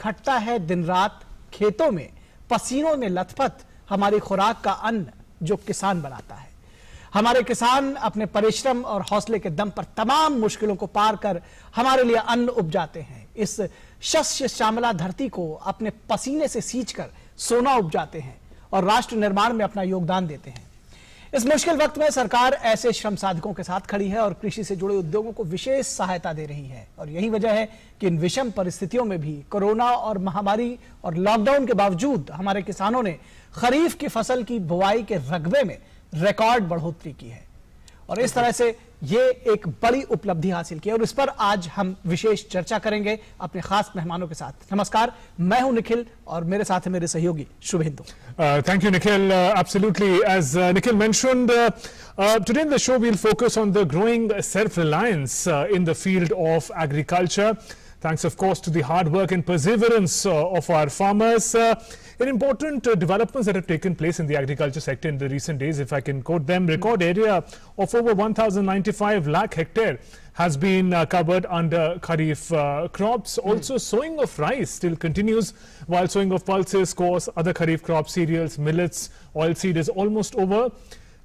खटता है दिन रात खेतों में, पसीनों में लथपथ हमारी खुराक का अन्न जो किसान बनाता है। हमारे किसान अपने परिश्रम और हौसले के दम पर तमाम मुश्किलों को पार कर हमारे लिए अन्न उपजाते हैं। इस शस्य श्यामला धरती को अपने पसीने से सींचकर सोना उपजाते हैं और राष्ट्र निर्माण में अपना योगदान देते हैं। इस मुश्किल वक्त में सरकार ऐसे श्रम साधकों के साथ खड़ी है और कृषि से जुड़े उद्योगों को विशेष सहायता दे रही है। और यही वजह है कि इन विषम परिस्थितियों में भी कोरोना और महामारी और लॉकडाउन के बावजूद हमारे किसानों ने खरीफ की फसल की बुआई के रकबे में रिकॉर्ड बढ़ोतरी की है और इस तरह से ये एक बड़ी उपलब्धि हासिल की है। और इस पर आज हम विशेष चर्चा करेंगे अपने खास मेहमानों के साथ। नमस्कार, मैं हूं निखिल और मेरे साथ है मेरे सहयोगी Suvendu. Thank you, Nikhil. Absolutely. As Nikhil mentioned, today in the show we'll focus on the growing self-reliance in the field of agriculture. Thanks, of course, to the hard work and perseverance of our farmers. In important developments that have taken place in the agriculture sector in the recent days, if I can quote them, record area of over 1,095 lakh hectare has been covered under Kharif crops. Also, sowing of rice still continues, while sowing of pulses, coarse, other Kharif crops, cereals, millets, oilseed is almost over.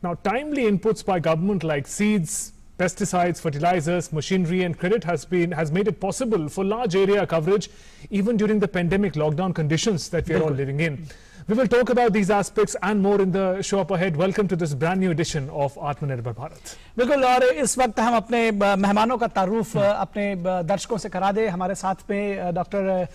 Now, timely inputs by government like seeds, pesticides, fertilizers, machinery and credit has made it possible for large area coverage even during the pandemic lockdown conditions that we are all living in. We will talk about these aspects and more in the show up ahead. Welcome to this brand new edition of Atmanirbhar Bharat. बिल्कुल, और इस वक्त हम अपने मेहमानों का तारुफ अपने दर्शकों से करा दे। हमारे साथ में डॉक्टर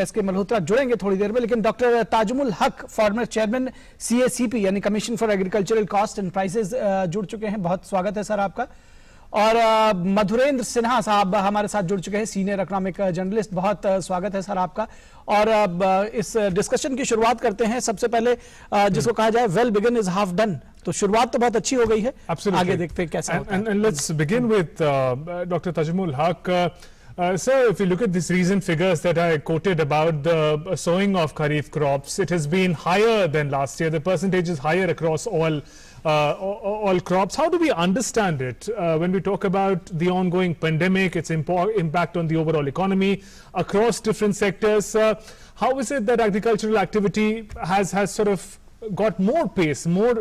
एस के मल्होत्रा जुड़ेंगे थोड़ी देर में, लेकिन डॉक्टर ताजुमुल हक, फॉर्मर चेयरमैन CACP यानी commission for agricultural cost and prices जुड़ चुके हैं। बहुत स्वागत है सर आपका। और मधुरेंद्र सिन्हा साहब हमारे साथ जुड़ चुके हैं, सीनियर इकोनॉमिक जर्नलिस्ट। बहुत स्वागत है सर आपका। और इस डिस्कशन की शुरुआत करते हैं। सबसे पहले जिसको कहा जाए well begin is half done, तो शुरुआत तो बहुत अच्छी हो गई है। आगे देखते हैं कैसा होता है। And let's begin with Dr. Tajamul Haq. Sir, if you look at these recent figures that I quoted about the sowing of Kharif crops, it has been higher than last year. The percentage is higher across all crops. How do we understand it when we talk about the ongoing pandemic, its impact on the overall economy across different sectors? How is it that agricultural activity has sort of got more pace, more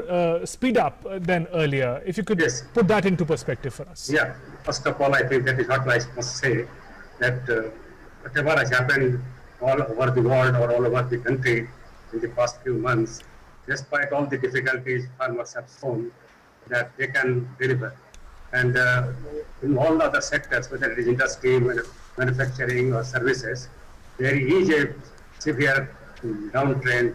speed up than earlier? If you could put that into perspective for us. Yeah, first of all, I think that is what I must say, that whatever has happened all over the world or all over the country in the past few months, despite all the difficulties, farmers have shown that they can deliver. And in all other sectors, whether it is industry, manufacturing or services, there is a severe downtrend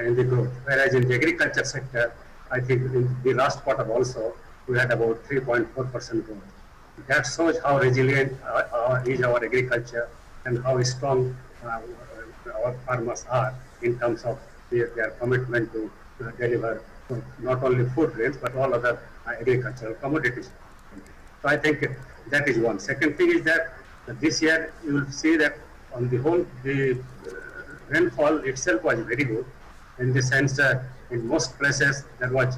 in the growth. Whereas in the agriculture sector, I think in the last quarter also, we had about 3.4% growth. That shows how resilient is our agriculture and how strong our farmers are in terms of their commitment to deliver not only food grains but all other agricultural commodities. So I think that is one. Second thing is that this year you will see that on the whole the rainfall itself was very good, in the sense in most places there was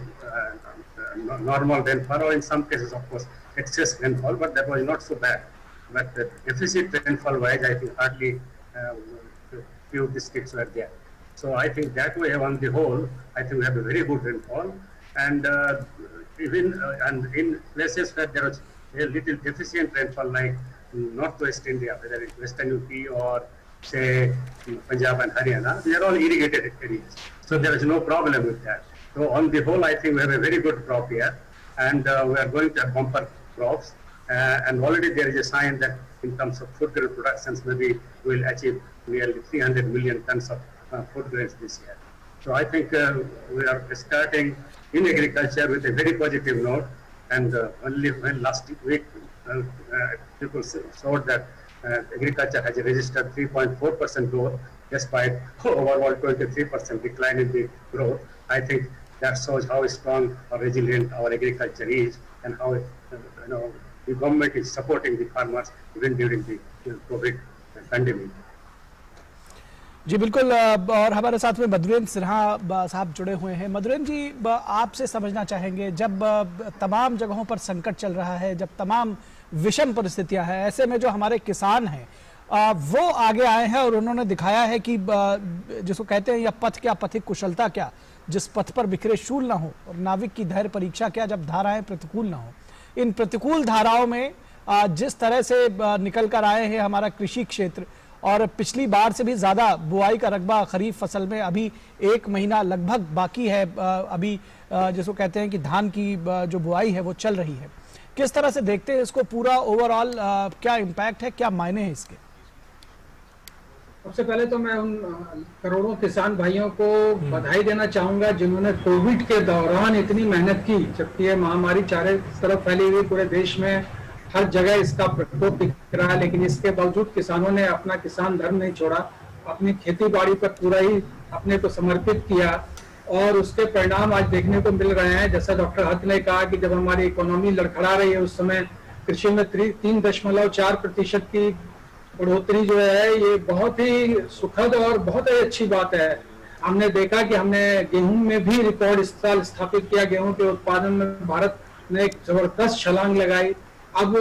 normal rainfall, or in some cases of course excess rainfall, but that was not so bad. But the deficit rainfall wise, I think hardly few districts were there. So I think that way on the whole, I think we have a very good rainfall, and even and in places where there was a little deficient rainfall, like northwest India, whether it's Western UP or say Punjab and Haryana, they are all irrigated areas. So there is no problem with that. So on the whole, I think we have a very good crop here, and we are going to have bumper crops. And already there is a sign that in terms of food grain productions, maybe we will achieve nearly 300 million tons of food grains this year. So I think we are starting in agriculture with a very positive note. And only when last week people showed that agriculture has registered 3.4% growth despite overall 23% decline in the growth. I think that shows how strong or resilient our agriculture is, and how the government is supporting the farmers even during the COVID pandemic. जी बिल्कुल। और हमारे साथ में मधुरेंद्र सिन्हा साहब जुड़े हुए हैं। मधुरेंद्र जी, आपसे समझना चाहेंगे, जब तमाम जगहों पर संकट चल रहा है, जब तमाम विषम परिस्थितियां हैं, ऐसे में जो हमारे किसान हैं वो आगे आए हैं और उन्होंने दिखाया है कि जिसको कहते हैं यह पथ क्या, पथिक कुशलता क्या, जिस पथ पर बिखरे शूल ना हो, और नाविक की धैर्य परीक्षा क्या, जब धाराएं प्रतिकूल ना हो। इन प्रतिकूल धाराओं में जिस तरह से निकल कर आए हैं हमारा कृषि क्षेत्र, और पिछली बार से भी ज़्यादा बुआई का रकबा खरीफ फसल में अभी 1 महीना लगभग बाकी है, अभी जिसको कहते हैं कि धान की जो बुआई है वो चल रही है। किस तरह से देखते हैं इसको पूरा ओवरऑल, क्या इम्पैक्ट है, क्या मायने हैं इसके? सबसे पहले तो मैं उन करोड़ों किसान भाइयों को बधाई देना चाहूंगा जिन्होंने कोविड के दौरान इतनी मेहनत की, जबकि ये महामारी चारों तरफ फैली हुई, पूरे देश में हर जगह इसका प्रकोप दिख रहा है, लेकिन इसके बावजूद किसानों ने अपना किसान धर्म नहीं छोड़ा, अपनी खेती बाड़ी पर पूरा ही अपने को समर्पित किया, और उसके परिणाम आज देखने को मिल रहे हैं। जैसा डॉक्टर हक ने कहा कि जब हमारी इकोनॉमी लड़खड़ा रही है, उस समय कृषि में 3.4% की बढ़ोतरी जो है, ये बहुत ही सुखद और बहुत ही अच्छी बात है। हमने देखा कि हमने गेहूं में भी रिकॉर्ड इस साल स्थापित किया, गेहूं के उत्पादन में भारत ने एक जबरदस्त छलांग लगाई। अब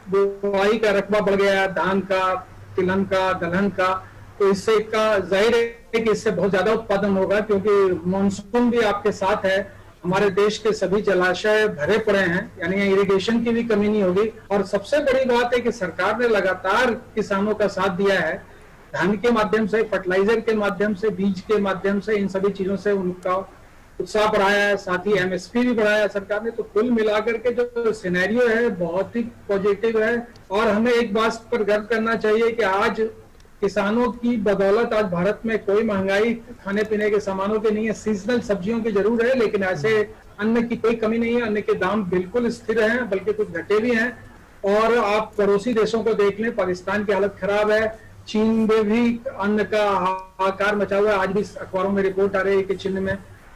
बुआई का रकबा बढ़ गया, धान का, तिलहन का, दलहन का, तो इससे का जाहिर है कि इससे बहुत ज्यादा उत्पादन होगा, क्योंकि मानसून भी आपके साथ है। हमारे देश के सभी जलाशय भरे पड़े हैं, यानी इरिगेशन की भी कमी नहीं होगी। और सबसे बड़ी बात है कि सरकार ने लगातार किसानों का साथ दिया है, धान के माध्यम से, फर्टिलाइजर के माध्यम से, बीज के माध्यम से, इन सभी चीजों से उनका उत्साह बढ़ाया है, साथ ही एमएसपी भी बढ़ाया सरकार ने। तो कुल मिलाकर के जो सिनेरियो है बहुत ही पॉजिटिव है, और हमें एक बात पर गर्व करना चाहिए कि आज किसानों की बदौलत आज भारत में कोई महंगाई खाने पीने के सामानों की नहीं है। सीजनल सब्जियों की जरूर है, लेकिन ऐसे अन्न की कोई कमी नहीं है, अन्न के दाम बिल्कुल स्थिर हैं, बल्कि कुछ घटे भी हैं। और आप पड़ोसी देशों को देख लें, पाकिस्तान की हालत खराब है, चीन में भी अन्न का हाहाकार मचा हुआ है। आज भी अखबारों में रिपोर्ट आ रही है कि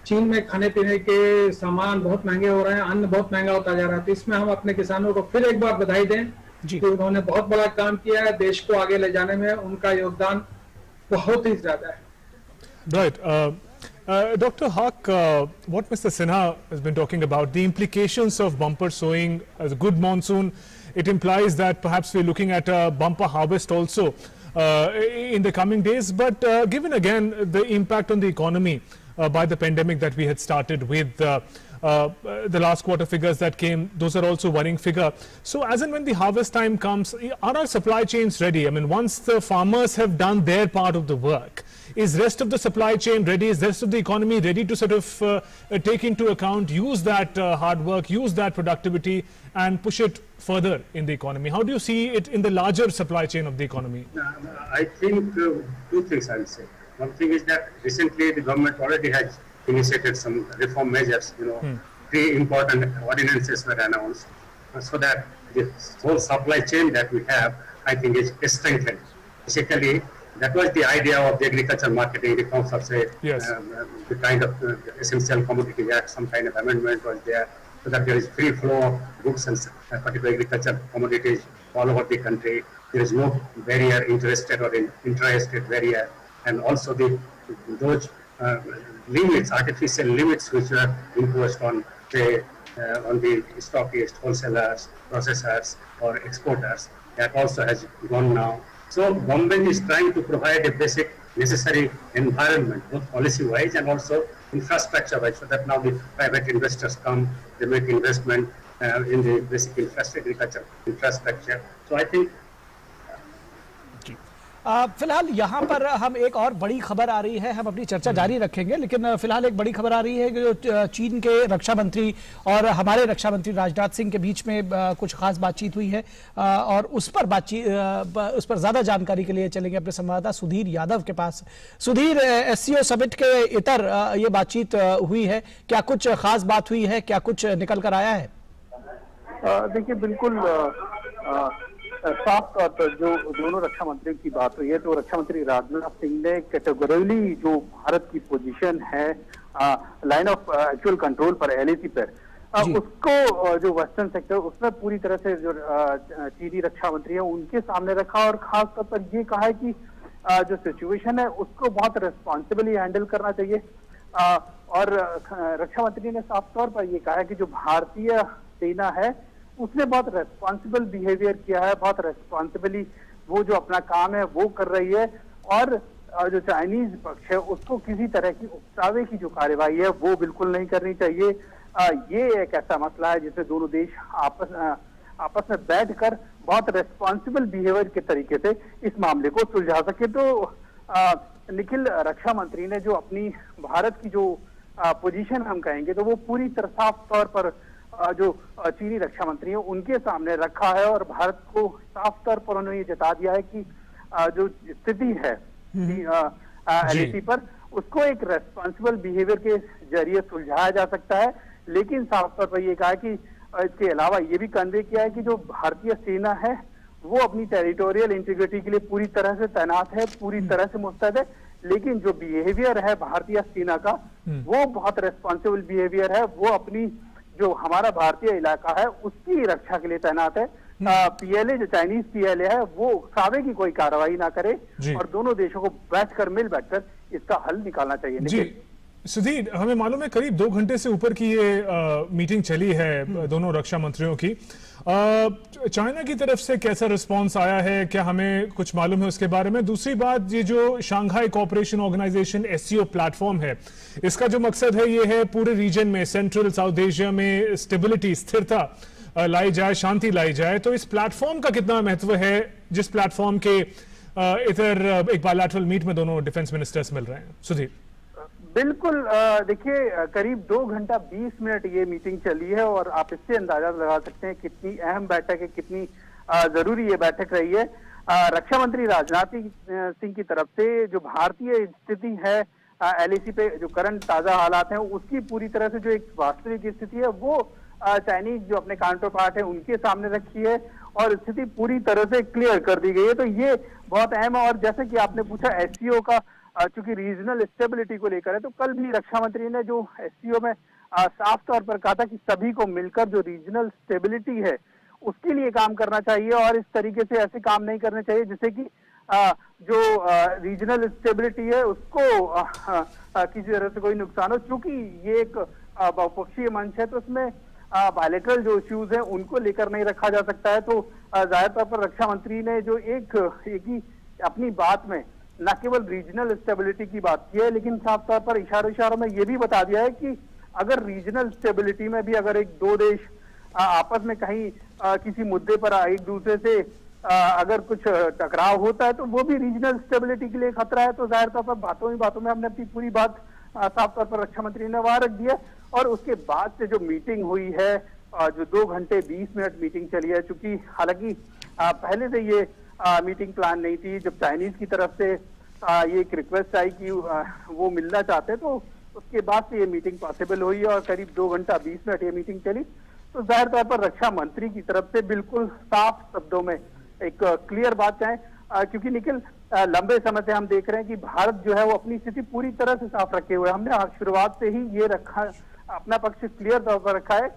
चीन में खाने पीने के सामान बहुत महंगे हो रहे हैं, अन्न बहुत महंगा होता जा रहा है। तो इसमें हम अपने किसानों को फिर एक बार बधाई दें कि उन्होंने बहुत बड़ा काम किया है, देश को आगे ले जाने में उनका योगदान बहुत ही ज्यादा है। Right. Dr. Haq, what Mr. Sinha has been talking about, the implications of bumper sowing as a good monsoon, it implies that perhaps we're looking at a bumper harvest also in the coming days. But given again the impact on the economy by the pandemic that we had started with, the last quarter figures that came, those are also worrying figure. So as and when the harvest time comes, are our supply chains ready? I mean, once the farmers have done their part of the work, is rest of the supply chain ready? Is rest of the economy ready to sort of take into account, use that hard work, use that productivity and push it further in the economy? How do you see it in the larger supply chain of the economy? I think two things I will say. One thing is that recently the government already has initiated some reform measures. 3 important ordinances were announced so that the whole supply chain that we have, I think, is strengthened. Basically, that was the idea of the agriculture marketing reforms of, say, Yes. the kind of essential commodity act, some kind of amendment was there, so that there is free flow of goods and particular agriculture commodities all over the country. There is no barrier, interested or intra-estate barrier, and also those limits, artificial limits which were imposed on, say, on the stockists, wholesalers, processors or exporters, that also has gone now. So government is trying to provide a basic necessary environment, both policy-wise and also infrastructure-wise, so that now the private investors come, they make investment in the basic agriculture infrastructure. So I think फिलहाल यहाँ पर हम एक और बड़ी खबर आ रही है, हम अपनी चर्चा जारी रखेंगे, लेकिन फिलहाल एक बड़ी खबर आ रही है कि जो चीन के रक्षा मंत्री और हमारे रक्षा मंत्री राजनाथ सिंह के बीच में कुछ खास बातचीत हुई है, और उस पर ज़्यादा जानकारी के लिए चलेंगे अपने संवाददाता सुधीर यादव के पास। सुधीर, एससीओ समिट के इतर ये बातचीत हुई है, क्या कुछ खास बात हुई है, क्या कुछ निकल कर आया है? देखिए, बिल्कुल साफ तौर पर जो दोनों रक्षा मंत्रियों की बात हुई है, तो रक्षा मंत्री राजनाथ सिंह ने कैटेगोरिकली जो भारत की पोजीशन है लाइन ऑफ एक्चुअल कंट्रोल पर एलएसी पर, उसको जो वेस्टर्न सेक्टर उसमें पूरी तरह से जो चीनी रक्षा मंत्री है उनके सामने रखा, और खास तौर पर ये कहा है कि जो सिचुएशन है उसको बहुत रेस्पॉन्सिबली हैंडल करना चाहिए। और रक्षा मंत्री ने साफ तौर पर ये कहा है कि जो भारतीय सेना है उसने बहुत रेस्पॉन्सिबल बिहेवियर किया है, बहुत रेस्पॉन्सिबली वो जो अपना काम है वो कर रही है, और जो चाइनीज पक्ष है उसको किसी तरह की उकसावे की जो कार्यवाही है वो बिल्कुल नहीं करनी चाहिए। ये एक ऐसा मसला है जिसे दोनों देश आपस में बैठकर बहुत रेस्पॉन्सिबल बिहेवियर के तरीके से इस मामले को सुलझा सके। तो निखिल, रक्षा मंत्री ने जो अपनी भारत की जो पोजीशन हम कहेंगे तो वो पूरी तरह साफ तौर पर जो चीनी रक्षा मंत्री है उनके सामने रखा है, और भारत को साफ तौर पर उन्होंने ये जता दिया है कि जो स्थिति है LAC पर उसको एक रेस्पॉन्सिबल बिहेवियर के जरिए सुलझाया जा सकता है। लेकिन साफ तौर पर ये कहा कि इसके अलावा ये भी कन्वे किया है कि जो भारतीय सेना है वो अपनी टेरिटोरियल इंटीग्रिटी के लिए पूरी तरह से तैनात है, पूरी तरह से मुस्तैद है, लेकिन जो बिहेवियर है भारतीय सेना का वो बहुत रेस्पॉन्सिबल बिहेवियर है। वो अपनी जो हमारा भारतीय इलाका है उसकी रक्षा के लिए तैनात है। PLA जो चाइनीज PLA है वो उकसावे की कोई कार्रवाई ना करे, और दोनों देशों को बैठकर इसका हल निकालना चाहिए। जी सुधीर, हमें मालूम है करीब 2 घंटे से ऊपर की ये मीटिंग चली है दोनों रक्षा मंत्रियों की। चाइना की तरफ से कैसा रिस्पांस आया है, क्या हमें कुछ मालूम है उसके बारे में? दूसरी बात, ये जो Shanghai cooperation organisation SCO platform है, इसका जो मकसद है ये है पूरे रीजन में, सेंट्रल साउथ एशिया में स्टेबिलिटी, स्थिरता लाई जाए, शांति लाई जाए। तो इस प्लेटफॉर्म का कितना महत्व है, जिस प्लेटफॉर्म के इधर एक बायलैटरल मीट में दोनों डिफेंस मिनिस्टर्स मिल रहे हैं? सुधीर। बिल्कुल, देखिए करीब 2 घंटा 20 मिनट ये मीटिंग चली है, और आप इससे अंदाजा लगा सकते हैं कितनी अहम बैठक है, कितनी जरूरी ये बैठक रही है। रक्षा मंत्री राजनाथ सिंह की तरफ से जो भारतीय स्थिति है LAC पे, जो करंट ताजा हालात हैं उसकी पूरी तरह से जो एक वास्तविक स्थिति है वो चाइनीज जो अपने काउंटर पार्ट है उनके सामने रखी है, और स्थिति पूरी तरह से क्लियर कर दी गई है। तो ये बहुत अहम है। और जैसे कि आपने पूछा SCO का, चूंकि रीजनल स्टेबिलिटी को लेकर है, तो कल भी रक्षा मंत्री ने जो SCO में साफ तौर पर कहा था कि सभी को मिलकर जो रीजनल स्टेबिलिटी है उसके लिए काम करना चाहिए, और इस तरीके से ऐसे काम नहीं करने चाहिए जिससे कि जो रीजनल स्टेबिलिटी है उसको किसी तरह से कोई नुकसान हो। चूंकि ये एक बहुपक्षीय मंच है तो उसमें बायलैटरल जो इश्यूज हैं उनको लेकर नहीं रखा जा सकता है। तो जाहिर तौर पर रक्षा मंत्री ने जो एक ही अपनी बात में न केवल रीजनल स्टेबिलिटी की बात की है, लेकिन साफ तौर पर इशारों में ये भी बता दिया है कि अगर रीजनल स्टेबिलिटी में भी अगर एक दो देश आपस में कहीं किसी मुद्दे पर एक दूसरे से अगर कुछ टकराव होता है तो वो भी रीजनल स्टेबिलिटी के लिए खतरा है। तो जाहिर तौर पर बातों में हमने अपनी पूरी बात साफ तौर पर रक्षा मंत्री ने वहां रख दी है। और उसके बाद से जो मीटिंग हुई है, जो 2 घंटे 20 मिनट मीटिंग चली है, चूंकि हालांकि पहले से ये मीटिंग प्लान नहीं थी, जब चाइनीज की तरफ से ये एक रिक्वेस्ट आई कि वो मिलना चाहते तो उसके बाद से ये मीटिंग पॉसिबल हुई और करीब 2 घंटा 20 मिनट ये मीटिंग चली। तो जाहिर तौर पर रक्षा मंत्री की तरफ से बिल्कुल साफ शब्दों में एक क्लियर बात है, क्योंकि निखिल लंबे समय से हम देख रहे हैं कि भारत जो है वो अपनी स्थिति पूरी तरह से साफ रखे हुए। हमने शुरुआत से ही ये रखा, अपना पक्ष क्लियर तौर पर रखा है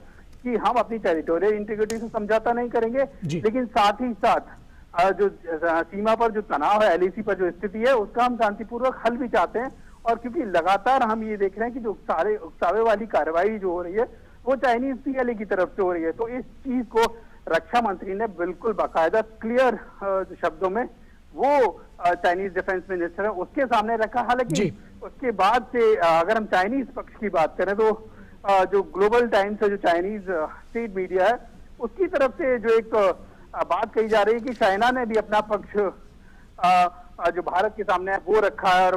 कि हम अपनी टेरिटोरियल इंटीग्रिटी से समझौता नहीं करेंगे, लेकिन साथ ही साथ जो सीमा पर जो तनाव है, LAC पर जो स्थिति है, उसका हम शांतिपूर्वक हल भी चाहते हैं। और क्योंकि लगातार हम ये देख रहे हैं कि जो उकसावे वाली कार्रवाई जो हो रही है वो चाइनीज PLA की तरफ से हो रही है, तो इस चीज को रक्षा मंत्री ने बिल्कुल बाकायदा क्लियर शब्दों में वो चाइनीज डिफेंस मिनिस्टर है उसके सामने रखा। हालांकि उसके बाद से अगर हम चाइनीज पक्ष की बात करें तो जो ग्लोबल टाइम्स है, जो चाइनीज स्टेट मीडिया है, उसकी तरफ से जो एक बात कही जा रही है कि चाइना ने भी अपना पक्ष जो भारत के सामने है वो रखा है और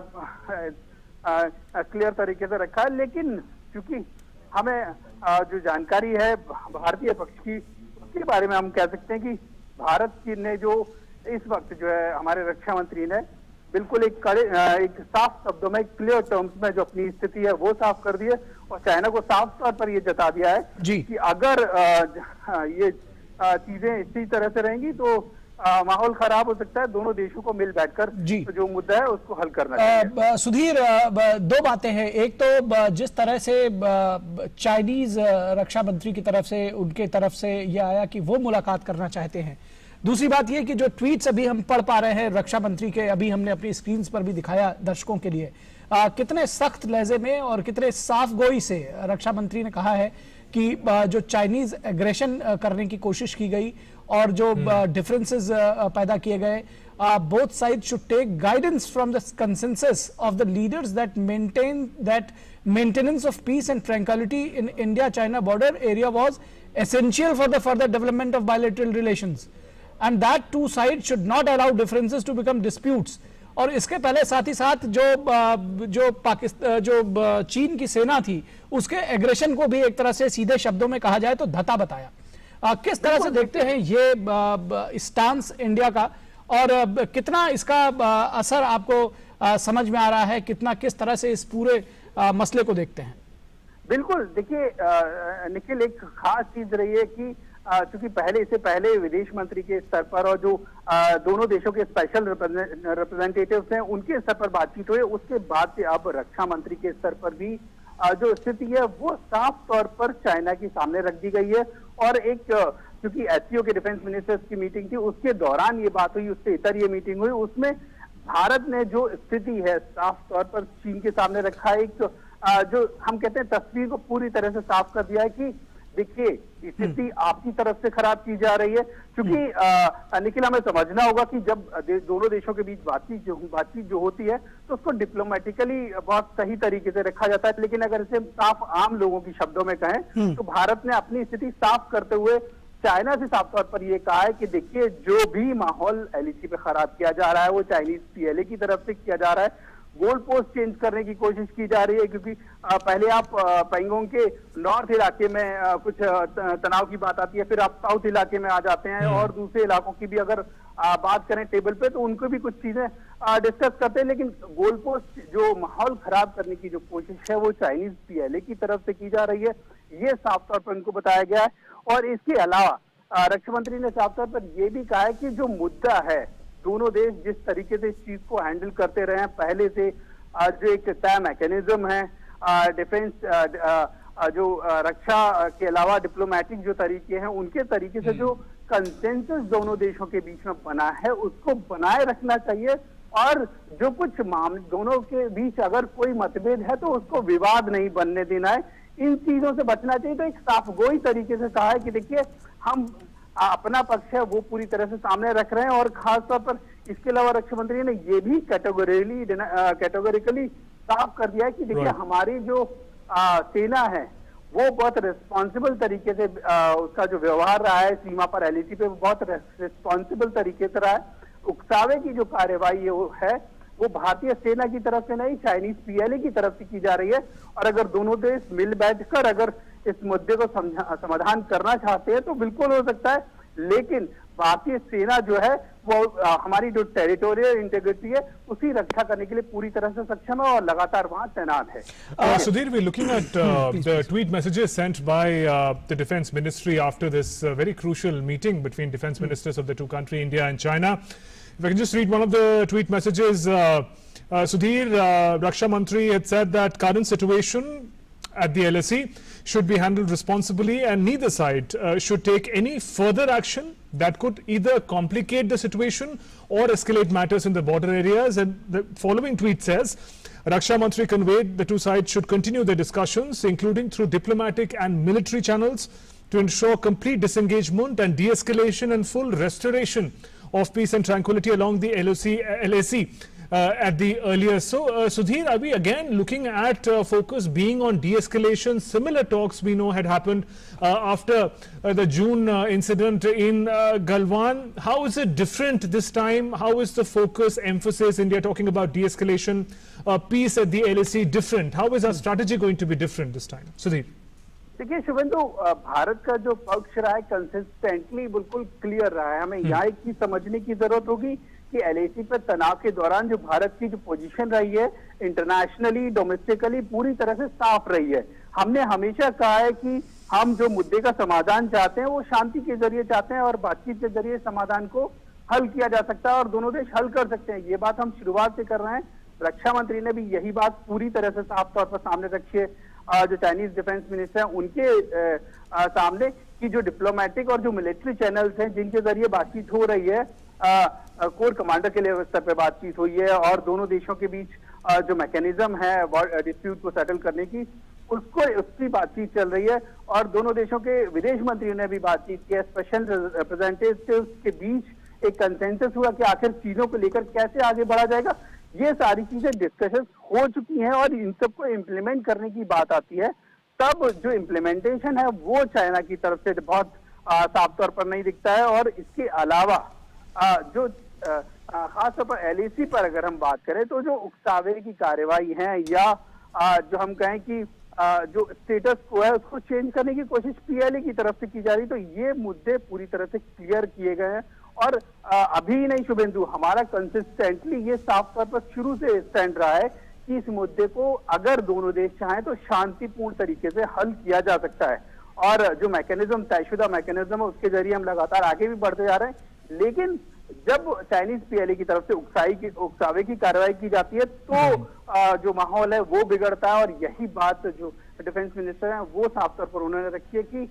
क्लियर तरीके से रखा है। लेकिन क्योंकि हमें जो जानकारी है भारतीय पक्ष की, उसके बारे में हम कह सकते हैं कि भारत की ने जो इस वक्त जो है हमारे रक्षा मंत्री ने बिल्कुल एक साफ शब्दों में क्लियर टर्म्स में जो अपनी स्थिति है वो साफ कर दी है, और चाइना को साफ तौर पर ये जता दिया है कि अगर ये चीजें इसी तरह से रहेंगी तो माहौल खराब हो सकता है। दोनों देशों को मिल बैठकर तो जो मुद्दा है उसको हल करना चाहिए। सुधीर, 2 बातें हैं। एक तो जिस तरह से चाइनीज रक्षा मंत्री की तरफ से, उनके तरफ से यह आया कि वो मुलाकात करना चाहते हैं। दूसरी बात यह कि जो ट्वीट्स अभी हम पढ़ पा रहे हैं रक्षा मंत्री के, अभी हमने अपनी स्क्रीन पर भी दिखाया दर्शकों के लिए, कितने सख्त लहजे में और कितने साफ गोई से रक्षा मंत्री ने कहा है कि जो चाइनीज एग्रेशन करने की कोशिश की गई और जो डिफरेंसेस पैदा किए गए, both sides should take guidance from the consensus of the leaders that maintenance of peace and tranquility in India-China border area was essential for the further development of bilateral relations, and that two sides should not allow differences to become disputes. और इसके पहले साथ ही साथ जो चीन की सेना थी उसके एग्रेशन को भी एक तरह से सीधे शब्दों में कहा जाए तो धता बताया। किस तरह से देखते हैं ये स्टांस इंडिया का, और कितना इसका असर आपको समझ में आ रहा है, कितना किस तरह से इस पूरे मसले को देखते हैं? बिल्कुल, देखिए निखिल, एक खास चीज रही है कि चूंकि इससे पहले विदेश मंत्री के स्तर पर और जो दोनों देशों के स्पेशल रिप्रेजेंटेटिव्स हैं उनके स्तर पर बातचीत हुई, उसके बाद से अब रक्षा मंत्री के स्तर पर भी जो स्थिति है वो साफ तौर पर चाइना के सामने रख दी गई है। और एक क्योंकि एससीओ के डिफेंस मिनिस्टर्स की मीटिंग थी, उसके दौरान ये बात हुई, उससे इतर ये मीटिंग हुई, उसमें भारत ने जो स्थिति है साफ तौर पर चीन के सामने रखा है। एक जो हम कहते हैं तस्वीर को पूरी तरह से साफ कर दिया है कि देखिए स्थिति आपकी तरफ से खराब की जा रही है। क्योंकि निखिल, हमें समझना होगा कि जब दोनों देशों के बीच बातचीत जो होती है तो उसको डिप्लोमेटिकली बहुत सही तरीके से रखा जाता है, लेकिन अगर इसे साफ आम लोगों की शब्दों में कहें तो भारत ने अपनी स्थिति साफ करते हुए चाइना से साफ तौर पर यह कहा है कि देखिए जो भी माहौल एलएसी पे खराब किया जा रहा है वो चाइनीज पीएलए की तरफ से किया जा रहा है। गोल पोस्ट चेंज करने की कोशिश की जा रही है, क्योंकि पहले आप पैंगोंग के नॉर्थ इलाके में कुछ तनाव की बात आती है, फिर आप साउथ इलाके में आ जाते हैं और दूसरे इलाकों की भी अगर बात करें टेबल पे तो उनको भी कुछ चीजें डिस्कस करते हैं। लेकिन गोल पोस्ट जो माहौल खराब करने की जो कोशिश है वो चाइनीज पीएलए की तरफ से की जा रही है, ये साफ तौर पर उनको बताया गया है। और इसके अलावा रक्षा मंत्री ने साफ तौर पर यह भी कहा है कि जो मुद्दा है, दोनों देश जिस तरीके से इस चीज को हैंडल करते रहे हैं पहले से, जो एक तय मैकेनिज्म है डिफेंस जो रक्षा के अलावा डिप्लोमेटिक जो तरीके हैं उनके तरीके से जो कंसेंसस दोनों देशों के बीच में बना है उसको बनाए रखना चाहिए। और जो कुछ मामले दोनों के बीच अगर कोई मतभेद है तो उसको विवाद नहीं बनने देना है, इन चीजों से बचना चाहिए। तो एक साफगोई तरीके से कहा है कि देखिए हम अपना पक्ष है वो पूरी तरह से सामने रख रहे हैं। और खासतौर पर इसके अलावा रक्षा मंत्री ने ये भी कैटेगोरिकली साफ कर दिया है कि देखिए हमारी जो सेना है वो बहुत रिस्पॉन्सिबल तरीके से उसका जो व्यवहार रहा है सीमा पर एलएसी पे बहुत रिस्पॉन्सिबल तरीके से रहा है। उकसावे की जो कार्यवाही है वो भारतीय सेना की तरफ से नहीं चाइनीज पीएलए की तरफ से की जा रही है। और अगर दोनों देश मिल बैठकर अगर इस मुद्दे को समाधान करना चाहते हैं तो बिल्कुल हो सकता है, लेकिन भारतीय सेना जो है वो हमारी जो टेरिटोरियल इंटीग्रिटी है उसी रक्षा करने के लिए पूरी तरह से सक्षम है और लगातार वहां तैनात है। Sudhir, we're looking at the tweet messages sent by the Defense Ministry after this very crucial meeting between defense ministers of the two countries, India and China. If I can just read one of the tweet messages, Sudhir, Raksha Mantri had said that current situation at the LSE should be handled responsibly and neither side should take any further action that could either complicate the situation or escalate matters in the border areas. And the following tweet says, Raksha Mantri conveyed the two sides should continue their discussions, including through diplomatic and military channels, to ensure complete disengagement and de-escalation and full restoration of peace and tranquility along the LAC at the earlier. So, Sudhir, are we again looking at focus being on de-escalation? Similar talks we know had happened after the June incident in Galwan. How is it different this time? How is the focus, emphasis, India talking about de-escalation, peace at the LAC different? How is our strategy going to be different this time? Sudhir. देखिए शुभेंदु, भारत का जो पक्ष रहा है consistently बिल्कुल clear रहा है। हमें यहाँ एक चीज समझने की जरूरत होगी कि एलएसी पर तनाव के दौरान जो भारत की जो पोजीशन रही है इंटरनेशनली डोमेस्टिकली पूरी तरह से साफ रही है। हमने हमेशा कहा है कि हम जो मुद्दे का समाधान चाहते हैं वो शांति के जरिए चाहते हैं और बातचीत के जरिए समाधान को हल किया जा सकता है और दोनों देश हल कर सकते हैं। ये बात हम शुरुआत से कर रहे हैं। रक्षा मंत्री ने भी यही बात पूरी तरह से साफ तौर पर सामने रखी है जो चाइनीज डिफेंस मिनिस्टर हैं उनके सामने कि जो डिप्लोमेटिक और जो मिलिट्री चैनल्स हैं जिनके जरिए बातचीत हो रही है, कोर कमांडर के लेवल स्तर पे बातचीत हुई है और दोनों देशों के बीच जो मैकेनिज्म है डिस्प्यूट को सेटल करने की उसकी बातचीत चल रही है और दोनों देशों के विदेश मंत्रियों ने भी बातचीत की है। स्पेशल रिप्रेजेंटेटिव्स के बीच एक कंसेंसस हुआ कि आखिर चीजों को लेकर कैसे आगे बढ़ा जाएगा। ये सारी चीजें डिस्कशन हो चुकी हैं और इन सबको इम्प्लीमेंट करने की बात आती है, तब जो इम्प्लीमेंटेशन है वो चाइना की तरफ से बहुत साफ तौर पर नहीं दिखता है। और इसके अलावा जो खासतौर पर एलएसी पर अगर हम बात करें तो जो उकसावे की कार्रवाई है या जो हम कहें कि जो स्टेटस को है उसको चेंज करने की कोशिश पीएलए की तरफ से की जा रही, तो ये मुद्दे पूरी तरह से क्लियर किए गए हैं। और अभी नहीं शुभेंदु, हमारा कंसिस्टेंटली ये साफ तौर पर शुरू से स्टैंड रहा है कि इस मुद्दे को अगर दोनों देश चाहें तो शांतिपूर्ण तरीके से हल किया जा सकता है। और जो मैकेनिज्म, तयशुदा मैकेनिज्म है, उसके जरिए हम लगातार आगे भी बढ़ते जा रहे हैं। लेकिन जब चाइनीज पीएलए की तरफ से उकसावे की कार्रवाई की जाती है तो जो माहौल है वो बिगड़ता है। और यही बात जो डिफेंस मिनिस्टर हैं वो साफ तौर पर उन्होंने रखी है कि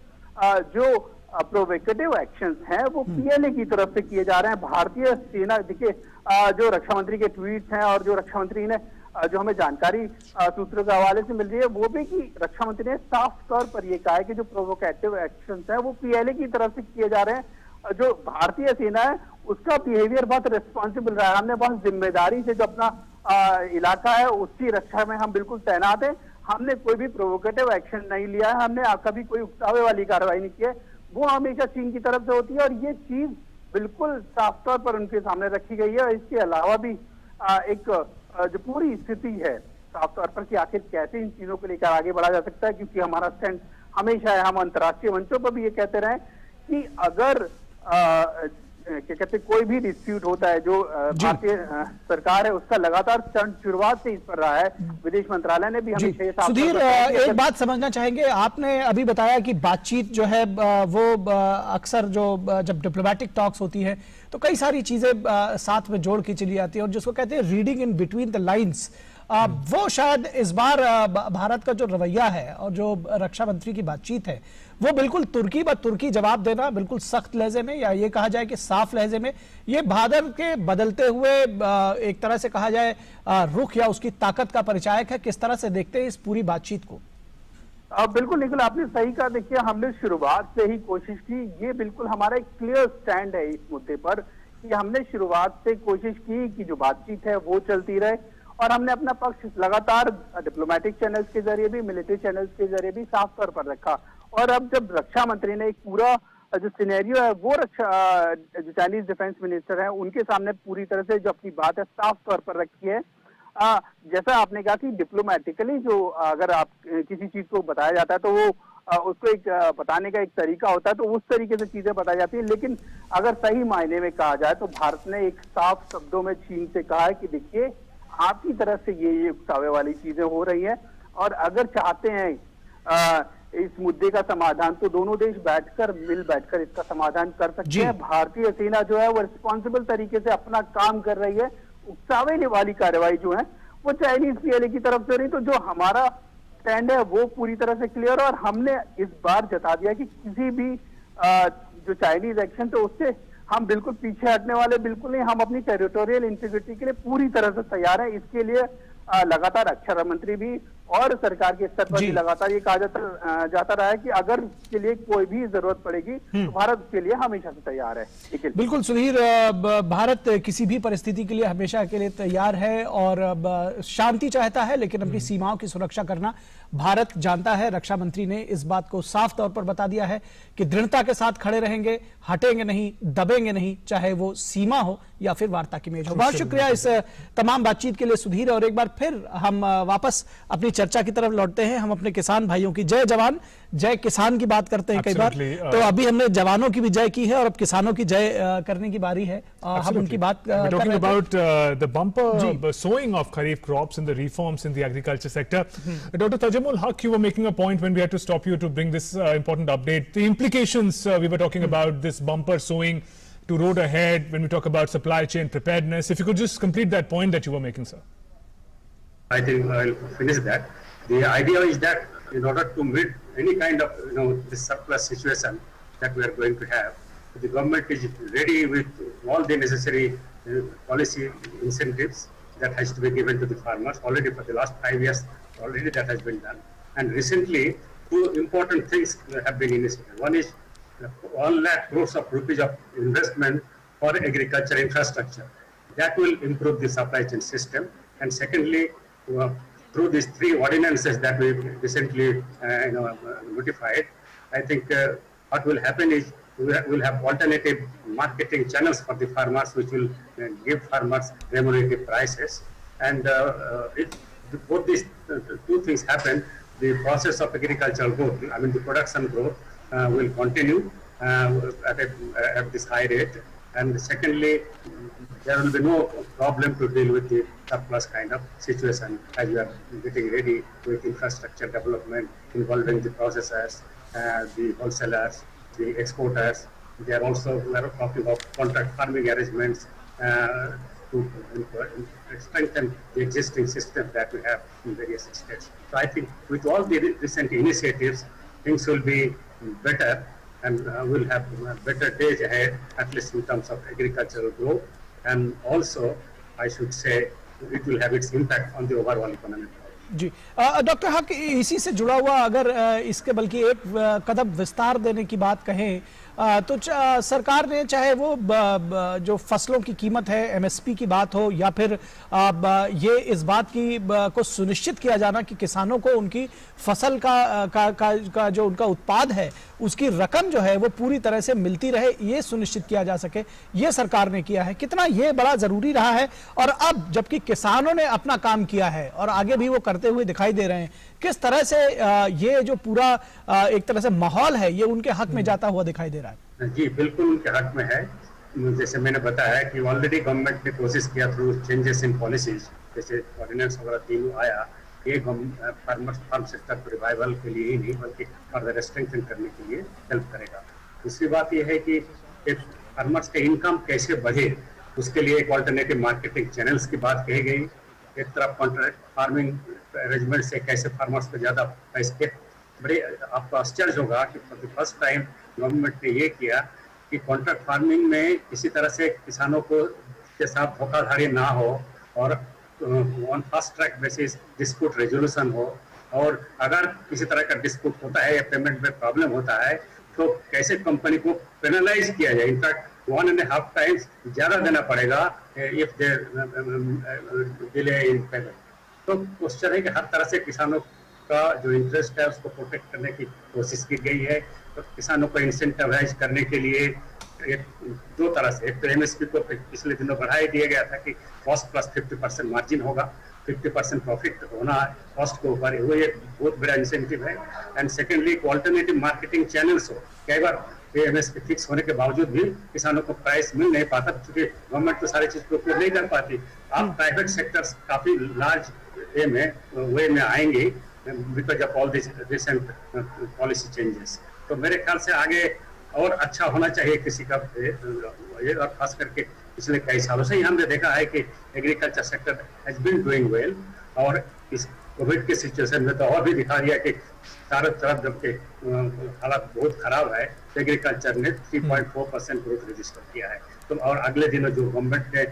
जो प्रोवोकेटिव एक्शंस हैं वो पीएलए की तरफ से किए जा रहे हैं। भारतीय सेना, देखिए जो रक्षा मंत्री के ट्वीट हैं और जो रक्षा मंत्री ने जो हमें जानकारी सूत्रों के हवाले से मिल रही है वो भी कि रक्षा मंत्री ने साफ तौर पर यह कहा है कि जो प्रोवोकेटिव एक्शंस हैं वो पीएलए की तरफ से किए जा रहे हैं। जो भारतीय सेना है उसका बिहेवियर बहुत रिस्पॉन्सिबल रहा है। हमने बहुत जिम्मेदारी से जो अपना इलाका है उसकी रक्षा में हम बिल्कुल तैनात हैं। हमने कोई भी प्रोवोकेटिव एक्शन नहीं लिया है, हमने कभी कोई उकसावे वाली कार्रवाई नहीं की है। वो हमेशा चीन की तरफ से होती है और ये चीज बिल्कुल साफ तौर पर उनके सामने रखी गई है। इसके अलावा भी एक जो पूरी स्थिति है साफ तौर पर कि आखिर कैसे इन चीजों को लेकर आगे बढ़ा जा सकता है, क्योंकि हमारा स्टैंड हमेशा है, हम अंतर्राष्ट्रीय मंचों पर भी ये कहते रहे कि अगर क्या कहते कोई भी डिस्प्यूट होता है जो भारतीय सरकार है उसका लगातार शुरुआत से इस पर रहा है। विदेश मंत्रालय ने भी हमें सुधीर एक बात समझना चाहेंगे, आपने अभी बताया कि बातचीत जो है वो अक्सर जो जब डिप्लोमेटिक टॉक्स होती है तो कई सारी चीजें साथ में जोड़ के चली जाती है और जिसको कहते हैं reading in between the lines, वो शायद इस बार भारत का जो रवैया है और जो रक्षा मंत्री की बातचीत है वो बिल्कुल तुर्की ब तुर्की जवाब देना, बिल्कुल सख्त लहजे में या ये कहा जाए कि साफ लहजे में, ये भारत के बदलते हुए एक तरह से कहा जाए रुख या उसकी ताकत का परिचायक है। किस तरह से देखते हैं इस पूरी बातचीत को? बिल्कुल निखिल, आपने सही कहा। देखिए, हमने शुरुआत से ही कोशिश की, ये बिल्कुल हमारा एक क्लियर स्टैंड है इस मुद्दे पर कि हमने शुरुआत से कोशिश की कि जो बातचीत है वो चलती रहे और हमने अपना पक्ष लगातार डिप्लोमेटिक चैनल्स के जरिए भी, मिलिट्री चैनल्स के जरिए भी साफ तौर पर रखा। और अब जब रक्षा मंत्री ने एक पूरा जो सिनेरियो है वो जो चाइनीज डिफेंस मिनिस्टर हैं उनके सामने पूरी तरह से जो अपनी बात है साफ तौर पर रखी है। जैसा आपने कहा कि डिप्लोमेटिकली जो अगर आप किसी चीज को बताया जाता है तो वो उसको एक बताने का एक तरीका होता है, तो उस तरीके से चीजें बताई जाती है। लेकिन अगर सही मायने में कहा जाए तो भारत ने एक साफ शब्दों में चीन से कहा है कि देखिए आपकी तरफ से ये उकसावे वाली चीजें हो रही हैं और अगर चाहते हैं इस मुद्दे का समाधान तो दोनों देश मिल बैठकर इसका समाधान कर सकते हैं। भारतीय सेना जो है वो रिस्पॉन्सिबल तरीके से अपना काम कर रही है। उकसावे वाली कार्रवाई जो है वो चाइनीज पीएलए की तरफ से रही, तो जो हमारा स्टैंड है वो पूरी तरह से क्लियर है और हमने इस बार जता दिया कि किसी भी जो चाइनीज एक्शन तो उससे हम बिल्कुल पीछे हटने वाले बिल्कुल नहीं। हम अपनी टेरिटोरियल इंटीग्रिटी के लिए पूरी तरह से तैयार हैं। इसके लिए लगातार रक्षा मंत्री भी और सरकार के स्तर पर भी लगातार ये कहा जाता रहा है कि अगर इसके लिए कोई भी जरूरत पड़ेगी तो भारत के लिए हमेशा से तैयार है। बिल्कुल सुधीर, भारत किसी भी परिस्थिति के लिए हमेशा के लिए तैयार है और शांति चाहता है, लेकिन अपनी सीमाओं की सुरक्षा करना भारत जानता है। रक्षा मंत्री ने इस बात को साफ तौर पर बता दिया है कि दृढ़ता के साथ खड़े रहेंगे, हटेंगे नहीं, दबेंगे नहीं, चाहे वो सीमा हो या फिर वार्ता की मेज हो। बहुत शुक्रिया इस तमाम बातचीत के लिए सुधीर। और एक बार फिर हम वापस अपनी चर्चा की तरफ लौटते हैं। हम अपने किसान भाइयों की जय जवान जय किसान की बात करते हैं कई बार, तो अभी हमने जवानों की भी जय की है और अब किसानों की जय करने की बारी है। हम उनकी बात talking about the bumper sowing of kharif crops and the reforms in the agriculture sector. Dr. Tajamul Haq, you were making a point when we had to stop you to bring this important update. The implications we were talking about this bumper sowing to road ahead when we talk about supply chain preparedness. If you could just complete that point that you were making, sir. I think I'll finish that. The idea is that in order to meet any kind of this surplus situation that we are going to have, the government is ready with all the necessary policy incentives that has to be given to the farmers. Already for the last 5 years, already that has been done. And recently, two important things have been initiated. One is 1 lakh crores of rupees of investment for agriculture infrastructure. That will improve the supply chain system. And secondly, through these 3 ordinances that we recently notified, I think what will happen is we will have alternative marketing channels for the farmers, which will give farmers remunerative prices. And if both these 2 things happen, the process of agricultural growth, I mean the production growth, will continue at this high rate. And secondly, there will be no problem to deal with the surplus kind of situation as we are getting ready with infrastructure development involving the processors, the wholesalers, the exporters. They are also talking about contract farming arrangements to strengthen the existing system that we have in various states. So I think with all the recent initiatives, things will be better, and we'll have better days ahead, at least in terms of agricultural growth. And also, I should say, it will have its impact on the overall economic growth. जी doctor Haq, इसी से जुड़ा हुआ अगर इसके बल्कि एक कदम विस्तार देने की बात कहें तो सरकार ने, चाहे वो जो फसलों की कीमत है, एमएसपी की बात हो, या फिर ये इस बात की को सुनिश्चित किया जाना कि किसानों को उनकी फसल का जो उनका उत्पाद है उसकी रकम जो है वो पूरी तरह से मिलती रहे, ये सुनिश्चित किया जा सके, ये सरकार ने किया है। कितना ये बड़ा जरूरी रहा है, और अब जबकि किसानों ने अपना काम किया है और आगे भी वो करते हुए दिखाई दे रहे हैं, किस तरह से ये जो पूरा एक तरह से माहौल है ये उनके हक में जाता हुआ दिखाई दे रहा है? जी बिल्कुल उनके हक में है। जैसे मैंने बताया कि ऑलरेडी गवर्नमेंट ने कोशिश किया थ्रू चेंजेस इन पॉलिसीज, जैसे ऑर्डिनेंस वगैरह 3 आया, ये फार्म सेक्टर को रिवाइवल के लिए ही नहीं बल्कि फर्दर स्ट्रेंथन करने के लिए हेल्प करेगा। दूसरी बात यह है कि फार्मर्स का इनकम कैसे बढ़े, उसके लिए एक ऑल्टरनेटिव मार्केटिंग चैनल्स की बात कही गई। एक तरफ कॉन्ट्रैक्ट फार्मिंग अरेंजमेंट से कैसे फार्मर्स को ज्यादा पैसे, बड़े आपको आश्चर्य होगा कि for the first time government ने ये किया कि कॉन्ट्रैक्ट फार्मिंग में किसी तरह से किसानों को के साथ धोखाधड़ी ना हो और on fast track basis dispute resolution हो, और अगर किसी तरह का डिस्प्यूट होता है या पेमेंट में प्रॉब्लम होता है तो कैसे कंपनी को पेनलाइज किया जाए। इनफैक्ट 1.5 टाइम्स ज्यादा देना पड़ेगा if they delay in payment. तो क्वेश्चन है कि हर तरह से किसानों का जो इंटरेस्ट है उसको प्रोटेक्ट करने की कोशिश की गई है। तो किसानों को इंसेंटिवाइज करने के लिए एक 2 तरह से, एक तो एमएसपी को पिछले दिनों बढ़ाई दिया गया था कि कॉस्ट प्लस 50% मार्जिन होगा, 50% प्रॉफिट होना कॉस्ट के ऊपर, वो एक बहुत बड़ा इंसेंटिव है। And secondly alternative marketing channels हो। कई बार एमएसपी फिक्स होने के बावजूद भी किसानों को प्राइस मिल नहीं पाता क्योंकि गवर्नमेंट तो सारी चीज को उपयोग नहीं कर पाती। अब प्राइवेट सेक्टर्स काफी लार्ज वे में आएंगे because of all this recent policy changes. तो मेरे ख्याल से आगे और अच्छा होना चाहिए किसी का, और खास करके पिछले कई सालों से ही हमने देखा है कि agriculture sector has been doing well, और इस कोविड के सिचुएशन में तो और भी दिखा दिया कि चारों तरफ जबकि हालात बहुत खराब है, एग्रीकल्चर ने 3.4% ग्रोथ रजिस्टर किया है। तो और अगले दिनों जो गवर्नमेंट ने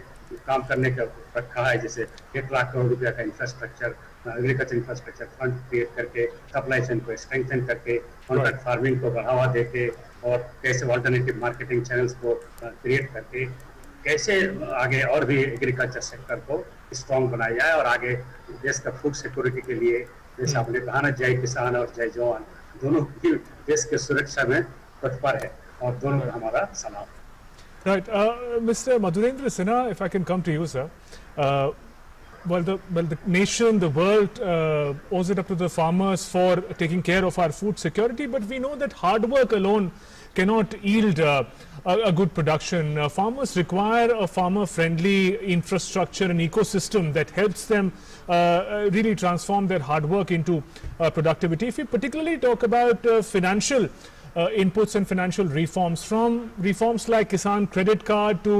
काम करने का रखा है, जैसे 1 लाख करोड़ रुपया का infrastructure, agriculture infrastructure fund create करके, सप्लाई चेन को स्ट्रेंथन करके, कॉन्ट्रैक्ट फार्मिंग को बढ़ावा देके, और कैसे ऑल्टरनेटिव मार्केटिंग चैनल्स को क्रिएट करके कैसे आगे और भी एग्रीकल्चर सेक्टर को स्ट्रॉन्ग बनाया जाए, और आगे देश का फूड सिक्योरिटी के लिए, जैसे आपने कहा ना, जय किसान और जय जवान, दोनों की देश की सुरक्षा में तत्पर है, और दोनों का हमारा सलाम। Right, Mr. Madhurendra Sinha, if I can come to you, sir. Well, the nation, the world owes it up to the farmers for taking care of our food security, but we know that hard work alone cannot yield a good production. Farmers require a farmer-friendly infrastructure and ecosystem that helps them really transform their hard work into productivity. If we particularly talk about financial inputs and financial reforms, from reforms like Kisan Credit Card to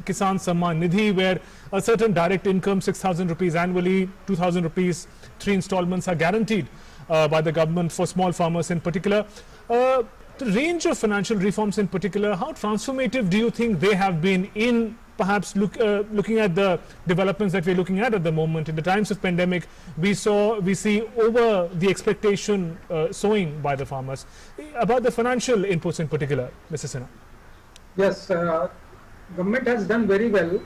Kisan Samman Nidhi, where a certain direct income, 6,000 rupees annually, 2,000 rupees, 3 installments are guaranteed by the government for small farmers in particular. The range of financial reforms in particular, how transformative do you think they have been in perhaps looking at the developments that we're looking at the moment. In the times of pandemic, we see over the expectation sowing by the farmers. About the financial inputs in particular, Mr. Sinha. Yes, government has done very well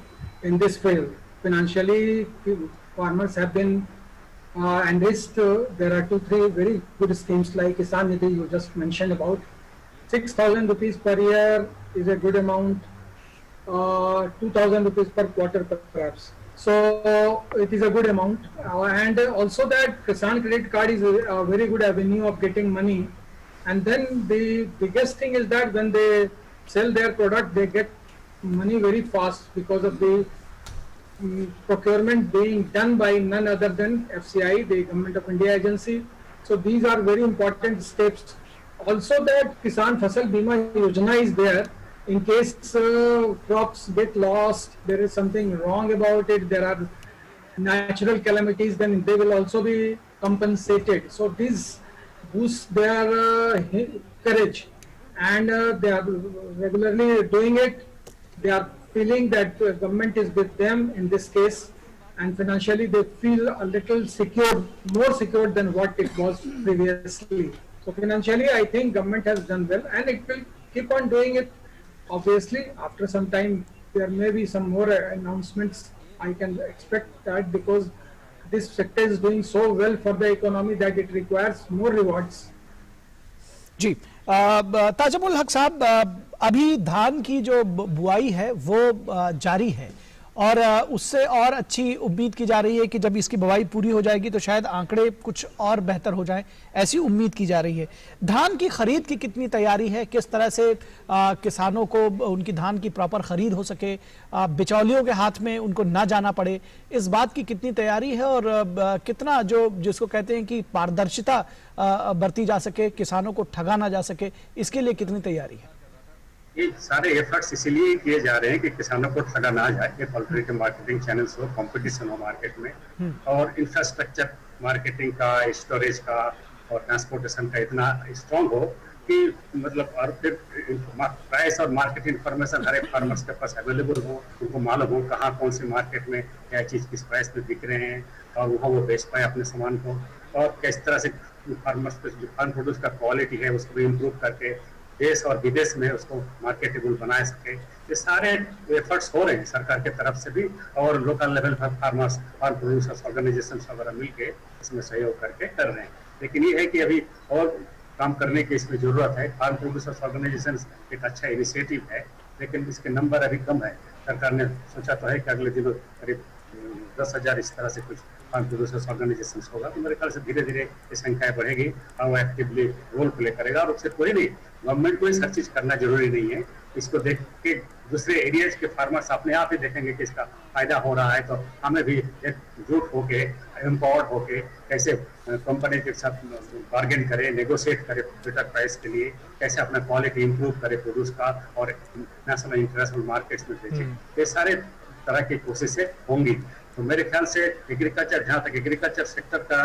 in this field. Financially, farmers have been enriched. There are 2-3 very good schemes like Kisan Nidhi you just mentioned about. 6,000 rupees per year is a good amount. 2,000 rupees per quarter perhaps. So it is a good amount. And also that Kisan Credit Card is a very good avenue of getting money. And then the biggest thing is that when they sell their product, they get money very fast because of the procurement being done by none other than FCI, the Government of India agency. So these are very important steps. Also that Kisan Fasal Bima Yojana is there. In case crops get lost, there is something wrong about it, there are natural calamities, then they will also be compensated. So this boosts their courage, and they are regularly doing it. They are feeling that the government is with them in this case, and financially they feel a little secure, more secure than what it was previously. So financially, I think government has done well, and it will keep on doing it. Obviously, after some time, there may be some more announcements. I can expect that because this sector is doing so well for the economy that it requires more rewards. जी, ताजमुल हक साहब, अभी धान की जो बुआई है वो जारी है और उससे और अच्छी उम्मीद की जा रही है कि जब इसकी बुआई पूरी हो जाएगी तो शायद आंकड़े कुछ और बेहतर हो जाएं, ऐसी उम्मीद की जा रही है। धान की खरीद की कितनी तैयारी है, किस तरह से किसानों को उनकी धान की प्रॉपर खरीद हो सके, बिचौलियों के हाथ में उनको ना जाना पड़े, इस बात की कितनी तैयारी है और कितना जो जिसको कहते हैं कि पारदर्शिता बरती जा सके, किसानों को ठगा ना जा सके, इसके लिए कितनी तैयारी है? ये सारे एफर्ट्स इसीलिए किए जा रहे हैं कि किसानों को ठगा ना जाए, अल्टरनेटिव मार्केटिंग चैनल्स हो, कंपटीशन हो मार्केट में, और इंफ्रास्ट्रक्चर मार्केटिंग का, स्टोरेज का और ट्रांसपोर्टेशन का इतना स्ट्रांग हो कि मतलब और फिर प्राइस और मार्केट इंफॉर्मेशन हर एक फार्मर्स के पास अवेलेबल हो, उनको मालूम हो कहाँ कौन सी मार्केट में क्या चीज़ किस प्राइस में बिक रहे हैं और वहाँ वो बेच पाए अपने सामान को, और किस तरह से फार्मर्स को जो फार्म प्रोड्यूस का क्वालिटी है उसको भी इम्प्रूव करके देश और विदेश में उसको मार्केटेबल बना सके। ये सारे एफर्ट्स हो रहे हैं सरकार के तरफ से भी और लोकल लेवल पर फार्मर्स फार्म प्रोड्यूसर्स ऑर्गेनाइजेशन वगैरह मिलके इसमें सहयोग करके कर रहे हैं। लेकिन ये है कि अभी और काम करने की इसमें जरूरत है। फार्म प्रोड्यूसर्स ऑर्गेनाइजेशन एक अच्छा इनिशिएटिव है, लेकिन इसके नंबर अभी कम है। सरकार ने सोचा तो है कि अगले दिनों करीब 10,000 इस तरह से कुछ फार्म प्रोड्यूसर्स ऑर्गेनाइजेशन होगा, तो मेरे ख्याल से धीरे धीरे ये संख्या बढ़ेगी और वो एक्टिवली रोल प्ले करेगा। और उससे कोई नहीं, गवर्नमेंट को हर चीज करना जरूरी नहीं है, इसको देख के दूसरे एरियाज के फार्मर्स अपने आप ही देखेंगे कि इसका फायदा हो रहा है, तो हमें भी एकजुट होके एम्पावर्ड होके कैसे कंपनी के साथ बार्गेन करें, नेगोशिएट करें बेटर प्राइस के लिए, कैसे अपना क्वालिटी इंप्रूव करें प्रोड्यूस का और नेशनल इंटरनेशनल मार्केट्स में बेचें, ये सारे तरह की कोशिशें होंगी। तो मेरे ख्याल से एग्रीकल्चर, जहाँ तक एग्रीकल्चर सेक्टर का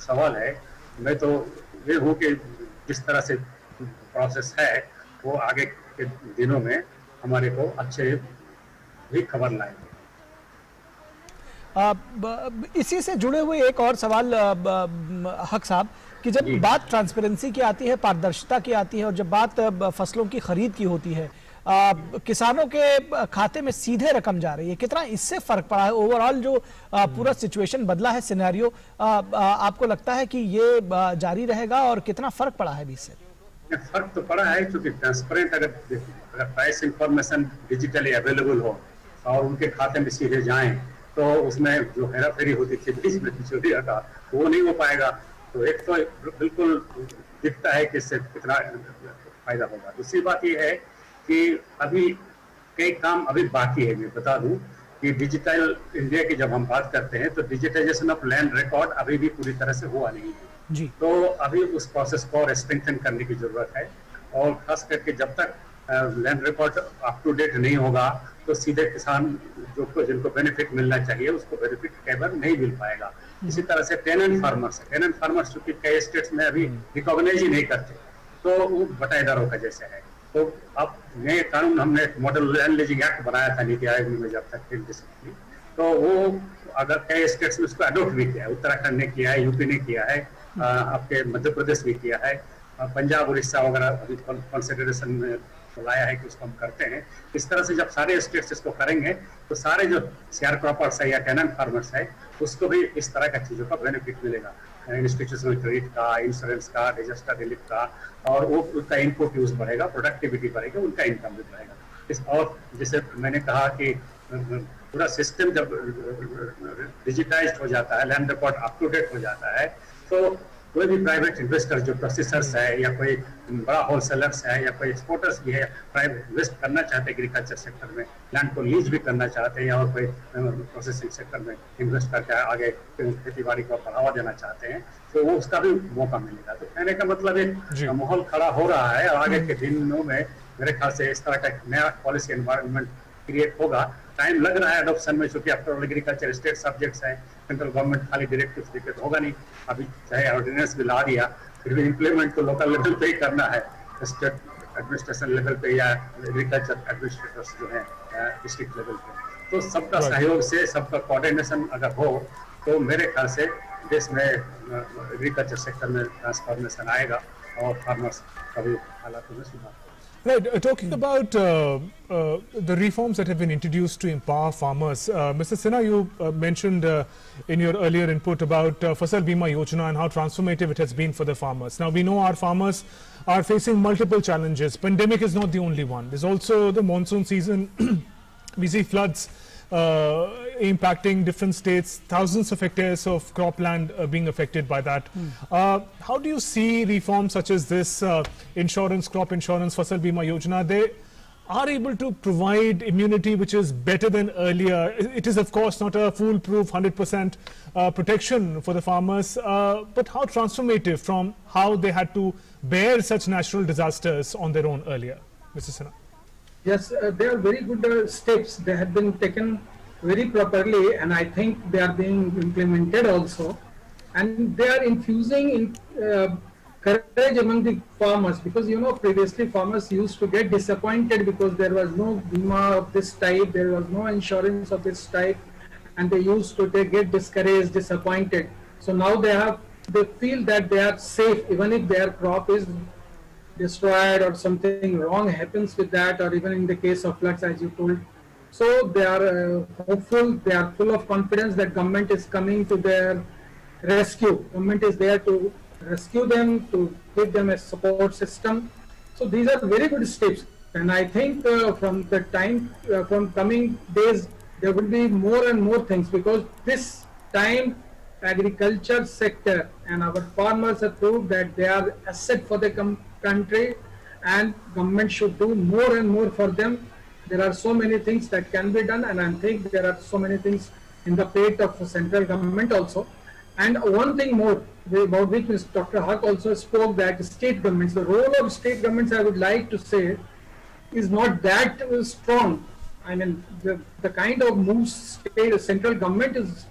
सवाल है, मैं तो ये हूँ कि जिस तरह से प्रोसेस है वो आगे के दिनों में हमारे को अच्छे भी खबर लाएंगे। इसी से जुड़े हुए एक और सवाल हक साहब कि जब बात ट्रांसपेरेंसी की आती है, पारदर्शिता की आती है और जब बात फसलों की खरीद की होती है, किसानों के खाते में सीधे रकम जा रही है, कितना इससे फर्क पड़ा है? ओवरऑल जो पूरा सिचुएशन बदला है, सिनेरियो, आपको लगता है कि ये जारी रहेगा और कितना फर्क पड़ा है इससे? फर्क तो पड़ा है क्योंकि ट्रांसपेरेंट अगर प्राइस इंफॉर्मेशन डिजिटली अवेलेबल हो और उनके खाते में सीधे जाएं तो उसमें जो हेरा फेरी होती थी बीच में बिचौलिया का, वो नहीं हो पाएगा। तो एक तो बिल्कुल दिखता है कि इससे कितना फायदा होगा। दूसरी बात ये है कि अभी कई काम अभी बाकी है। मैं बता दूं कि डिजिटल इंडिया की जब हम बात करते हैं तो डिजिटाइजेशन ऑफ लैंड रिकॉर्ड अभी भी पूरी तरह से हुआ नहीं है जी। तो अभी उस प्रोसेस को और स्ट्रेंथन करने की जरूरत है, और खास करके जब तक land record up to date नहीं होगा तो सीधे किसान जो जिनको बेनिफिट मिलना चाहिए उसको बेनिफिट कई बार नहीं मिल पाएगा। इसी तरह से टेनेंट फार्मर्स चूंकि कई स्टेट्स में अभी रिकॉग्नाइज ही नहीं करते, तो वो बटाईदारों का जैसे है। तो अब नए कानून हमने मॉडल लैंड लीजिंग एक्ट बनाया था नीति आयोग में जब तक तो वो अगर कई स्टेट्स में उसको अडोप्ट भी किया है, उत्तराखंड ने किया है, यूपी ने किया है, आपके मध्य प्रदेश भी किया है, पंजाब उड़ीसा वगैरह अभी कंसिडरेशन में तो लाया है कि उसको हम करते हैं। इस तरह से जब सारे स्टेट्स इसको करेंगे तो सारे जो शेयर क्रॉपर्स है या टेनेंट फार्मर्स है उसको भी इस तरह का चीजों का बेनिफिट मिलेगा, इंस्टीट्यूशनल क्रेडिट का, इंश्योरेंस का, डिजास्टर रिलीफ का, और वो उनका इनपुट यूज बढ़ेगा, प्रोडक्टिविटी बढ़ेगा, उनका इनकम भी बढ़ेगा। और जैसे मैंने कहा कि पूरा सिस्टम जब डिजिटाइज्ड हो जाता है, land record up to date हो जाता है, तो कोई भी प्राइवेट इन्वेस्टर जो प्रोसेसर्स है या कोई बड़ा होलसेलर्स है या कोई एक्सपोर्टर्स भी है, प्राइवेट इन्वेस्ट करना चाहते हैं एग्रीकल्चर सेक्टर में, लैंड को लीज भी करना चाहते हैं या कोई प्रोसेसिंग सेक्टर में इन्वेस्ट करके आगे खेती बाड़ी को बढ़ावा देना चाहते हैं, तो वो उसका भी मौका मिलेगा। तो कहने का मतलब एक माहौल खड़ा हो रहा है और आगे के दिनों में मेरे ख्याल से इस तरह का नया पॉलिसी एनवायरनमेंट क्रिएट होगा। टाइम लग रहा है एडॉप्शन में, क्योंकि after all agriculture state subjects हैं, सेंट्रल गवर्नमेंट खाली डायरेक्टिव्स देके तो होगा नहीं। अभी चाहे ऑर्डिनेंस भी ला दिया, फिर भी इम्प्लीमेंट तो लोकल लेवल पे ही करना है, स्टेट एडमिनिस्ट्रेशन लेवल पे या एग्रीकल्चर एडमिनिस्ट्रेटर्स जो है डिस्ट्रिक्ट लेवल पे। तो सबका सहयोग से, सबका कोऑर्डिनेशन अगर हो तो मेरे ख्याल से देश में एग्रीकल्चर सेक्टर में ट्रांसफॉर्मेशन आएगा और फार्मर्स का भी हालातों में सुधार। Right, talking about the reforms that have been introduced to empower farmers, Mr. Sinha, you mentioned in your earlier input about Fasal Bima Yojana and how transformative it has been for the farmers. Now we know our farmers are facing multiple challenges. Pandemic is not the only one. There's also the monsoon season. We see floods impacting different states, thousands of hectares of cropland being affected by that. How do you see reforms such as this, insurance, crop insurance, Fasal Bima Yojana? They are able to provide immunity which is better than earlier. It is of course not a foolproof 100% protection for the farmers, but how transformative from how they had to bear such natural disasters on their own earlier. Mr. Sinha. Yes, they are very good steps. They have been taken very properly, and I think they are being implemented also. And they are infusing in courage among the farmers, because you know previously farmers used to get disappointed because there was no bima of this type, there was no insurance of this type, and they used to get discouraged, disappointed. So now they feel that they are safe even if their crop is destroyed or something wrong happens with that, or even in the case of floods as you told. So they are hopeful, they are full of confidence that government is coming to their rescue. Government is there to rescue them, to give them a support system. So these are very good steps, and I think from the time from coming days there will be more and more things, because this time agriculture sector and our farmers have proved that they are asset for the country, and government should do more and more for them. There are so many things that can be done, and I think there are so many things in the plate of the central government also. And one thing more about which Dr. Haq also spoke, that state governments, the role of state governments, I would like to say, is not that strong. I mean, the kind of moves central government is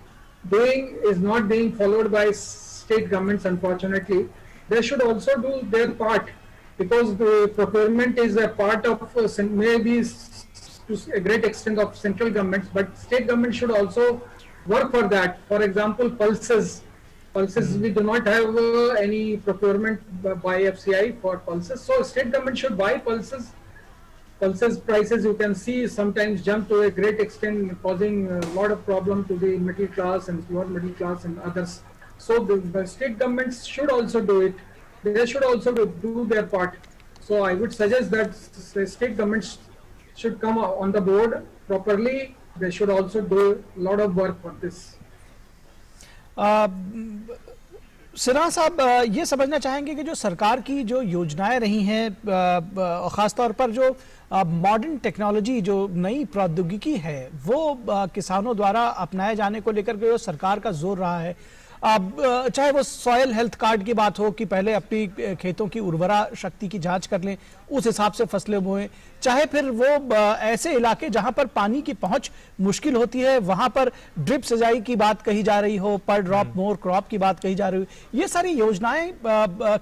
doing is not being followed by state governments, unfortunately. They should also do their part, because the procurement is a part of maybe to a great extent of central governments, but state government should also work for that. For example, pulses, we do not have any procurement by FCI for pulses, so state government should buy pulses. Pulses prices, you can see, sometimes jump to a great extent, causing a lot of problem to the middle class and lower middle class and others. So the state governments should also do it. They should also do their part. So I would suggest that the state governments should come on the board properly. They should also do a lot of work for this. Sinha साहब, ये समझना चाहेंगे कि जो सरकार की जो योजनाएं रही हैं, ख़ासतौर पर जो मॉडर्न टेक्नोलॉजी, जो नई प्रौद्योगिकी है, वो किसानों द्वारा अपनाए जाने को लेकर के जो सरकार का जोर रहा है, अब चाहे वो सॉयल हेल्थ कार्ड की बात हो कि पहले अपनी खेतों की उर्वरा शक्ति की जांच कर लें, उस हिसाब से फसलें बोएं, चाहे फिर वो ऐसे इलाके जहां पर पानी की पहुंच मुश्किल होती है वहां पर ड्रिप सिंचाई की बात कही जा रही हो, पर ड्रॉप मोर क्रॉप की बात कही जा रही हो, ये सारी योजनाएं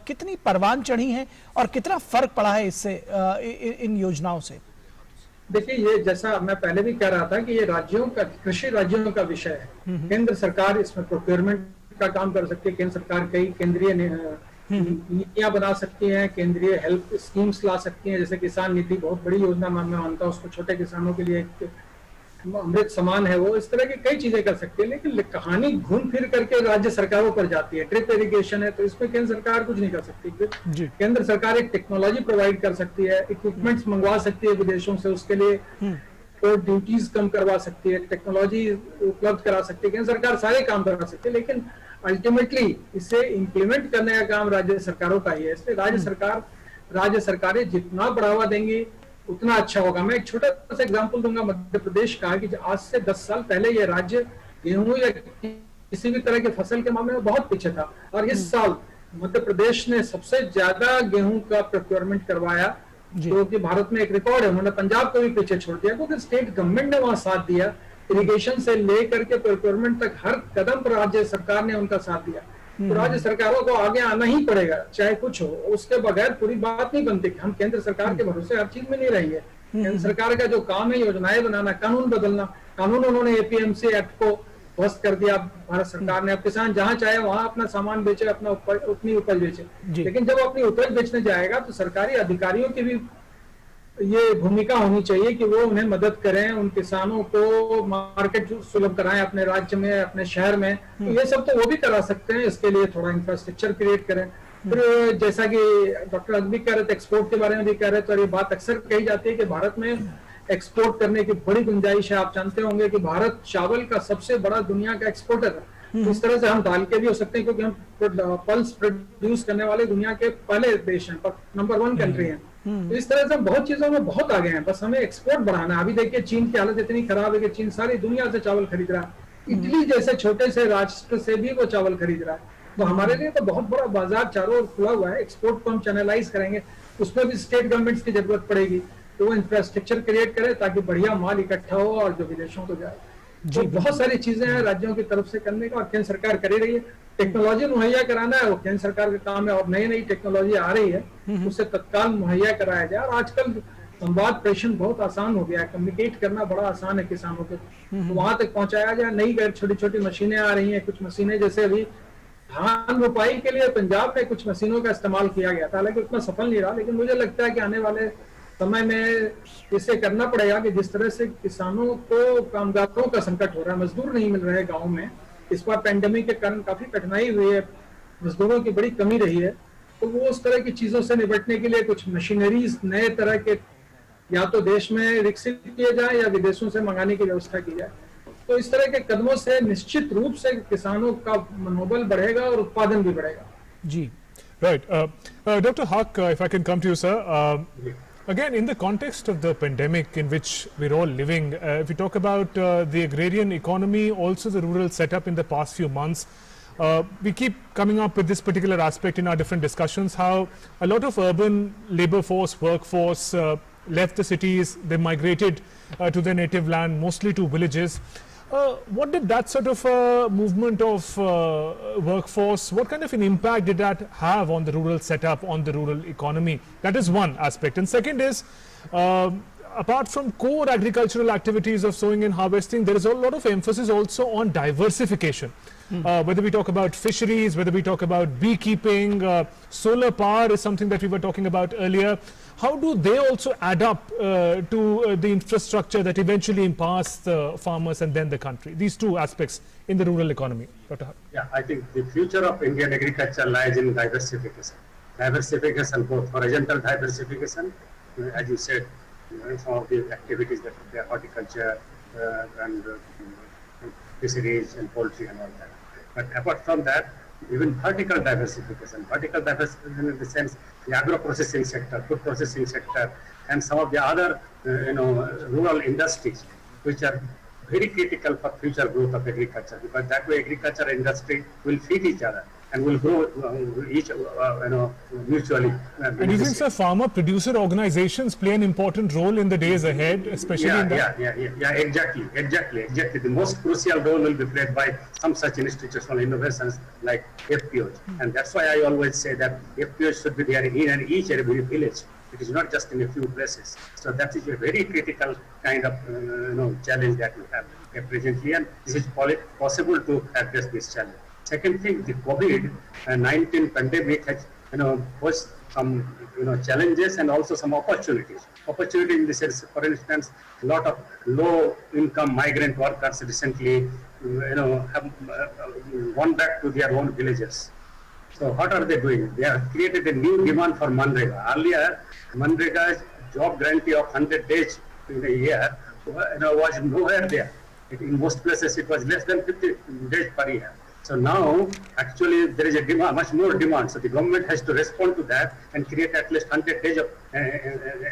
कितनी परवान चढ़ी हैं और कितना फर्क पड़ा है इससे इन योजनाओं से? देखिए, ये जैसा मैं पहले भी कह रहा था कि ये राज्यों का, कृषि राज्यों का विषय है। केंद्र सरकार इसमें प्रोक्योरमेंट का काम कर सकती है, केंद्र सरकार कई केंद्रीय नीतियां बना सकती हैं, केंद्रीय हेल्प स्कीम्स ला सकती हैं, जैसे किसान नीति बहुत बड़ी योजना मैं मानता हूँ, उसको छोटे किसानों के लिए एक अमृत समान है वो, इस तरह की कई चीजें कर सकती है। लेकिन कहानी घूम फिर करके राज्य सरकारों पर जाती है। ड्रिप इरिगेशन है तो इसमें केंद्र सरकार कुछ नहीं कर सकती। केंद्र सरकार एक टेक्नोलॉजी प्रोवाइड कर सकती है, इक्विपमेंट्स मंगवा सकती है विदेशों से, उसके लिए तो ड्यूटीज कम करवा सकती है, टेक्नोलॉजी उपलब्ध करा सकती है, केंद्र सरकार सारे काम करा सकती है। लेकिन अल्टीमेटली इसे इम्प्लीमेंट करने का काम राज्य सरकारों का ही है। इसलिए राज्य सरकारें जितना बढ़ावा देंगी उतना अच्छा होगा। मैं एक छोटा सा एग्जांपल दूंगा मध्य प्रदेश का, कि आज से 10 साल पहले ये राज्य गेहूं या किसी भी तरह के फसल के मामले में बहुत पीछे था, और इस साल मध्य प्रदेश ने सबसे ज्यादा गेहूं का प्रोक्योरमेंट करवाया, जो कि भारत में एक रिकॉर्ड है। उन्होंने पंजाब को भी पीछे छोड़ दिया, क्योंकि स्टेट गवर्नमेंट ने वहां साथ दिया। इरिगेशन से लेकर के प्रोक्योरमेंट तक हर कदम पर राज्य सरकार ने उनका साथ दिया। तो राज्य सरकारों को आगे आना ही पड़ेगा, चाहे कुछ हो। उसके बगैर पूरी बात नहीं बनती। हम केंद्र सरकार के भरोसे हर चीज में नहीं रहेंगे। केंद्र सरकार का जो काम है योजनाएं बनाना, कानून बदलना। कानून उन्होंने एपीएमसी एक्ट को ध्वस्त कर दिया भारत सरकार ने। अब किसान जहां चाहे वहां अपना सामान बेचे, अपना अपनी उपज बेचे। लेकिन जब अपनी उपज बेचने जाएगा तो सरकारी अधिकारियों की भी ये भूमिका होनी चाहिए कि वो उन्हें मदद करें, उन किसानों को मार्केट सुलभ कराएं अपने राज्य में, अपने शहर में। तो ये सब तो वो भी करा सकते हैं। इसके लिए थोड़ा इंफ्रास्ट्रक्चर क्रिएट करें। फिर जैसा कि डॉक्टर अकबर कह रहे थे, एक्सपोर्ट के बारे में भी कह रहे थे, और ये बात अक्सर कही जाती है कि भारत में एक्सपोर्ट करने की बड़ी गुंजाइश है। आप जानते होंगे कि भारत चावल का सबसे बड़ा दुनिया का एक्सपोर्टर है। इस तरह से हम दाल के भी हो सकते हैं, क्योंकि हम पल्स प्रोड्यूस करने वाले दुनिया के पहले देश हैं, नंबर 1 कंट्री है। तो इस तरह से हम बहुत चीजों में बहुत आगे हैं, बस हमें एक्सपोर्ट बढ़ाना है। अभी देखिए चीन की हालत इतनी खराब है कि चीन सारी दुनिया से चावल खरीद रहा है। इटली जैसे छोटे से राष्ट्र से भी वो चावल खरीद रहा है। तो हमारे लिए तो बहुत बड़ा बाजार चारों ओर खुला हुआ है। एक्सपोर्ट को हम चैनलाइज करेंगे, उसमें भी स्टेट गवर्नमेंट्स की जरूरत पड़ेगी। तो वो इंफ्रास्ट्रक्चर क्रिएट करे ताकि बढ़िया माल इकट्ठा हो और जो विदेशों को जाए। तो बहुत सारी चीजें हैं राज्यों की तरफ से करने का, और केंद्र सरकार कर रही है। टेक्नोलॉजी मुहैया कराना है वो केंद्र सरकार का काम है, और नई नई टेक्नोलॉजी आ रही है, उसे तत्काल मुहैया कराया जाए। और आजकल संवाद प्रेषण बहुत आसान हो गया है, कम्युनिकेट करना बड़ा आसान है किसानों को, तो वहां तक पहुंचाया जाए। नई छोटी छोटी मशीनें आ रही हैं, कुछ मशीनें जैसे अभी धान रोपाई के लिए पंजाब में कुछ मशीनों का इस्तेमाल किया गया था, हालांकि उतना सफल नहीं रहा। लेकिन मुझे लगता है कि आने वाले समय में इसे करना पड़ेगा कि जिस तरह से किसानों को कामगारों का संकट हो रहा है, मजदूर नहीं मिल रहे गाँव में, इस बार पेंडेमिक के कारण काफी कठिनाई हुई है, मजदूरों की बड़ी कमी रही है। तो वो उस तरह की चीजों से निपटने के लिए कुछ मशीनरीज नए तरह के या तो देश में विकसित किए जाए या विदेशों से मंगाने की व्यवस्था की जाए। तो इस तरह के कदमों से निश्चित रूप से किसानों का मनोबल बढ़ेगा और उत्पादन भी बढ़ेगा। जी, right. Dr. Haq, if I can come to you, sir. Again, in the context of the pandemic in which we're all living, if we talk about the agrarian economy, also the rural setup in the past few months, we keep coming up with this particular aspect in our different discussions, how a lot of urban labor force, workforce left the cities, they migrated to their native land, mostly to villages. What did that sort of movement of workforce, what kind of an impact did that have on the rural setup, on the rural economy? That is one aspect. And second is, apart from core agricultural activities of sowing and harvesting, there is a lot of emphasis also on diversification. Whether we talk about fisheries, whether we talk about beekeeping, solar power is something that we were talking about earlier. How do they also add up to the infrastructure that eventually empowers the farmers and then the country? These two aspects in the rural economy. Dr. Haq. Yeah, I think the future of Indian agriculture lies in diversification. Diversification, both horizontal diversification, as you said, some of the activities that are horticulture and fisheries and poultry and all that. But apart from that, even vertical diversification in the sense the agro-processing sector, food processing sector, and some of the other rural industries which are very critical for future growth of agriculture, because that way agriculture and industry will feed each other and will grow each mutually. And you think, sir, farmer-producer organizations play an important role in the days ahead, especially in that? Exactly. The most crucial role will be played by some such institutional innovations like FPOs. And that's why I always say that FPOs should be there in each and every village. It is not just in a few places. So that is a very critical kind of challenge that we have presently, and this is possible to address this challenge. Second thing, the COVID-19 pandemic has posed some challenges and also some opportunities. Opportunity in the sense, for instance, a lot of low-income migrant workers recently have gone back to their own villages. So what are they doing? They have created a new demand for Manrega. Earlier, Manrega's job guarantee of 100 days in a year was nowhere there. In most places, it was less than 50 days per year. So now, actually, there is a demand, much more demand. So the government has to respond to that and create at least 100 days of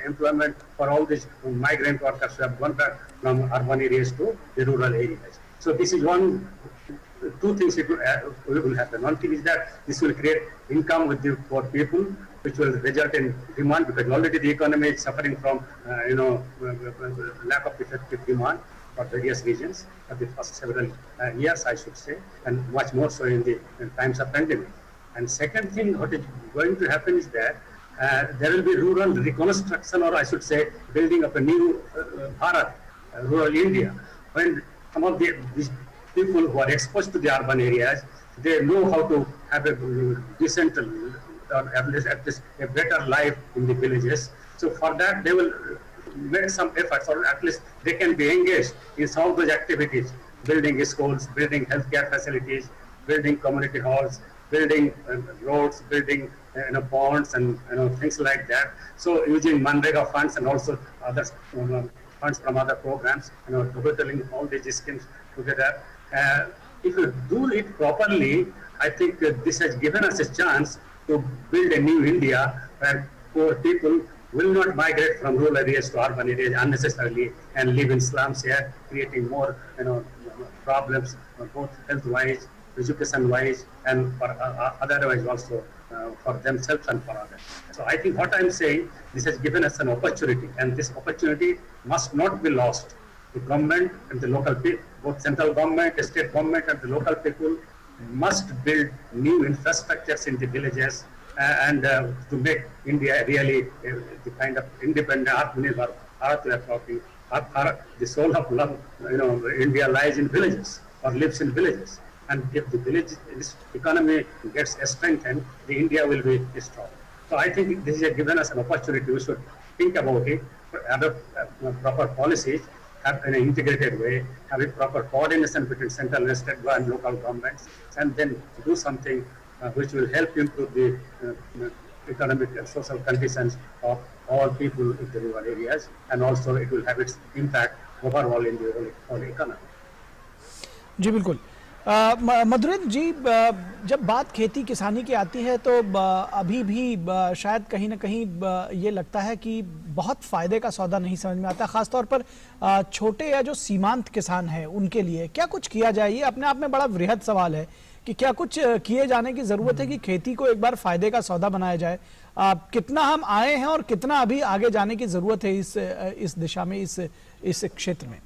employment for all these migrant workers who have gone back from urban areas to the rural areas. So this is two things will happen. One thing is that this will create income with the poor people, which will result in demand, because already the economy is suffering from lack of effective demand for various regions for the first several years, I should say, and much more so in times of pandemic. And second thing, what is going to happen is that there will be rural reconstruction, or I should say, building of a new Bharat, rural India, when some of these people who are exposed to the urban areas, they know how to have a decent, or at least a better life in the villages. So for that, they will make some efforts, or at least they can be engaged in some of those activities, building schools, building healthcare facilities, building community halls, building roads, building ponds and things like that. So using Manrega funds and also other funds from other programs, totaling all these schemes together. If you do it properly, I think this has given us a chance to build a new India where poor people will not migrate from rural areas to urban areas unnecessarily and live in slums here, creating more problems, both health-wise, education-wise, and for otherwise also for themselves and for others. So I think what I'm saying, this has given us an opportunity, and this opportunity must not be lost. The government and the local people, both central government, the state government, and the local people must build new infrastructures in the villages and to make India really the kind of independent Atmanirbhar Bharat we are talking. The soul of love, India lies in villages or lives in villages. And if the this economy gets strengthened, the India will be strong. So I think this has given us an opportunity. We should think about it, adopt proper policies, have an integrated way, have a proper coordination between central and state and local governments, and then do something which will help improve the economic and social conditions of all people in the rural areas, and also it will have its impact overall in the whole economy. जी बिल्कुल। मधुरेंद्र जी, जब बात खेती किसानी की आती है तो अभी भी शायद कहीं ना कहीं ये लगता है कि बहुत फायदे का सौदा नहीं समझ में आता, खासतौर पर छोटे या जो सीमांत किसान हैं उनके लिए क्या कुछ किया जाए। ये अपने आप में बड़ा वृहद सवाल है कि क्या कुछ किए जाने की जरूरत है कि खेती को एक बार फायदे का सौदा बनाया जाए। कितना हम आए हैं और कितना अभी आगे जाने की जरूरत है इस दिशा में, इस क्षेत्र में।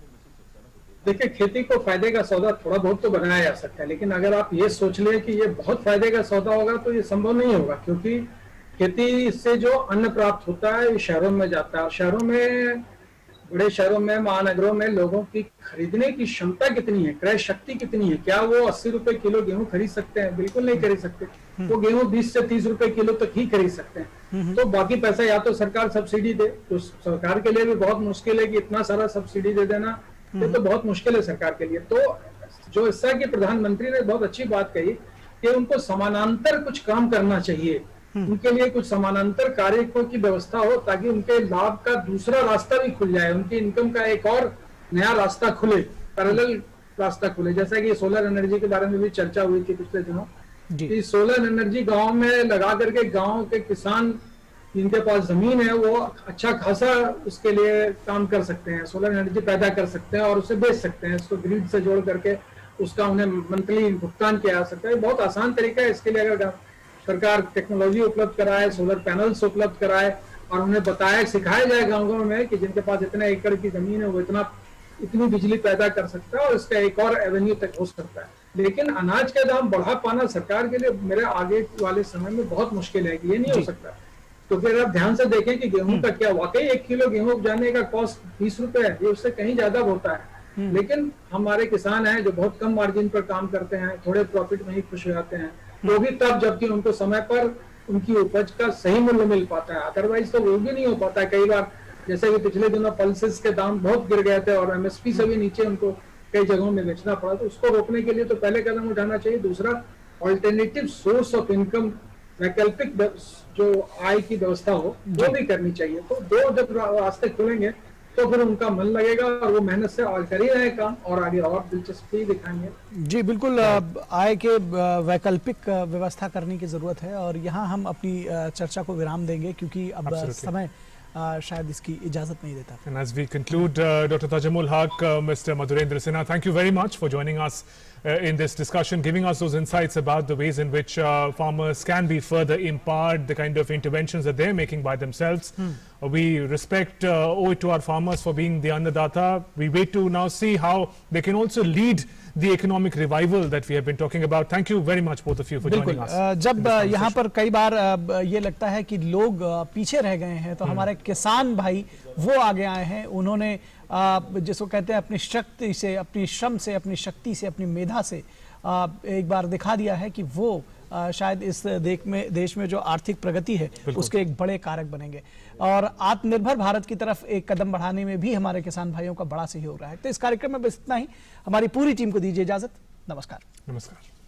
देखिए, खेती को फायदे का सौदा थोड़ा बहुत तो बनाया जा सकता है, लेकिन अगर आप ये सोच लें कि ये बहुत फायदे का सौदा होगा तो ये संभव नहीं होगा, क्योंकि खेती से जो अन्न प्राप्त होता है ये शहरों में जाता है। शहरों में, बड़े शहरों में, महानगरों में लोगों की खरीदने की क्षमता कितनी है, क्रय शक्ति कितनी है। क्या वो 80 रुपए किलो गेहूं खरीद सकते हैं? बिल्कुल नहीं खरीद सकते। वो गेहूं 20 से 30 रुपए किलो तक ही खरीद सकते हैं। तो बाकी पैसा या तो सरकार सब्सिडी दे, तो सरकार के लिए भी बहुत मुश्किल है कि इतना सारा सब्सिडी दे देना, ये तो बहुत मुश्किल है सरकार के लिए। तो जो ऐसा कि प्रधानमंत्री ने बहुत अच्छी बात कही कि उनको समानांतर कुछ काम करना चाहिए, उनके लिए कुछ समानांतर कार्यों की व्यवस्था हो ताकि उनके लाभ का दूसरा रास्ता भी खुल जाए, उनकी इनकम का एक और नया रास्ता खुले, पैरेलल रास्ता खुले। जैसा कि सोलर एनर्जी के बारे में भी चर्चा हुई थी पिछले दिनों कि सोलर एनर्जी गांव में लगा करके गांव के किसान जिनके पास जमीन है वो अच्छा खासा उसके लिए काम कर सकते हैं, सोलर एनर्जी पैदा कर सकते हैं और उसे बेच सकते हैं, इसको ग्रिड से जोड़ करके उसका उन्हें मंथली भुगतान किया जा सकता है। बहुत आसान तरीका है। इसके लिए अगर सरकार टेक्नोलॉजी उपलब्ध कराए, सोलर पैनल्स उपलब्ध कराए और उन्हें बताया सिखाया जाए गाँव में कि जिनके पास इतने एकड़ की जमीन है वो इतनी बिजली पैदा कर सकता है और इसका एक और एवेन्यू तक हो सकता है। लेकिन अनाज का दाम बढ़ा पाना सरकार के लिए मेरे आगे वाले समय में बहुत मुश्किल है कि ये नहीं हो सकता। तो फिर आप ध्यान से देखें कि गेहूं का क्या वाकई 1 किलो गेहूं उपजाने का कॉस्ट 20 रुपए है, ये उससे कहीं ज्यादा होता है। लेकिन हमारे किसान हैं जो बहुत कम मार्जिन पर काम करते हैं, थोड़े प्रॉफिट में ही खुश हो जाते हैं, वो भी तब जबकि उनको समय पर उनकी उपज का सही मूल्य मिल पाता है, अदरवाइज तो वो भी नहीं हो पाता है। कई बार जैसे कि पिछले दिनों पल्सेस के दाम बहुत गिर गए थे और एमएसपी से भी नीचे उनको कई जगहों में बेचना पड़ा, तो उसको रोकने के लिए तो पहले कदम उठाना चाहिए। दूसरा, ऑल्टरनेटिव सोर्स ऑफ इनकम, वैकल्पिक जो आय की व्यवस्था हो वो भी करनी चाहिए। तो दो जब रास्ते खुलेंगे तो फिर उनका मन लगेगा और वो मेहनत से और कर ही रहे काम और आगे और दिलचस्पी दिखाएंगे। जी बिल्कुल, आय के वैकल्पिक व्यवस्था करने की जरूरत है और यहाँ हम अपनी चर्चा को विराम देंगे क्योंकि अब समय शायद इसकी इजाजत नहीं देता। And as we conclude, Dr. Tajamul Haq, Mr. Madhurendra Sinha, thank you very much for joining us in this discussion, giving us those insights about the ways in which farmers can be further empowered, the kind of interventions that they're making by themselves. We respect, owe it to our farmers for being the Annadata. We wait to now see how they can also lead the economic revival that we have been talking about. Thank you very much, both of you, for joining us. जब यहाँ पर कई बार ये लगता है कि लोग पीछे रह गए हैं तो हमारे किसान भाई वो आगे आए हैं। उन्होंने जिसको कहते हैं अपनी शक्ति से, अपनी श्रम से, अपनी शक्ति से, अपनी मेधा से एक बार दिखा दिया है कि वो शायद इस देश में जो आर्थिक प्रगति है उसके एक बड़े कारक बनेंगे और आत्मनिर्भर भारत की तरफ एक कदम बढ़ाने में भी हमारे किसान भाइयों का बड़ा सहयोग रहा है। तो इस कार्यक्रम में बस इतना ही। हमारी पूरी टीम को दीजिए इजाजत। नमस्कार। नमस्कार।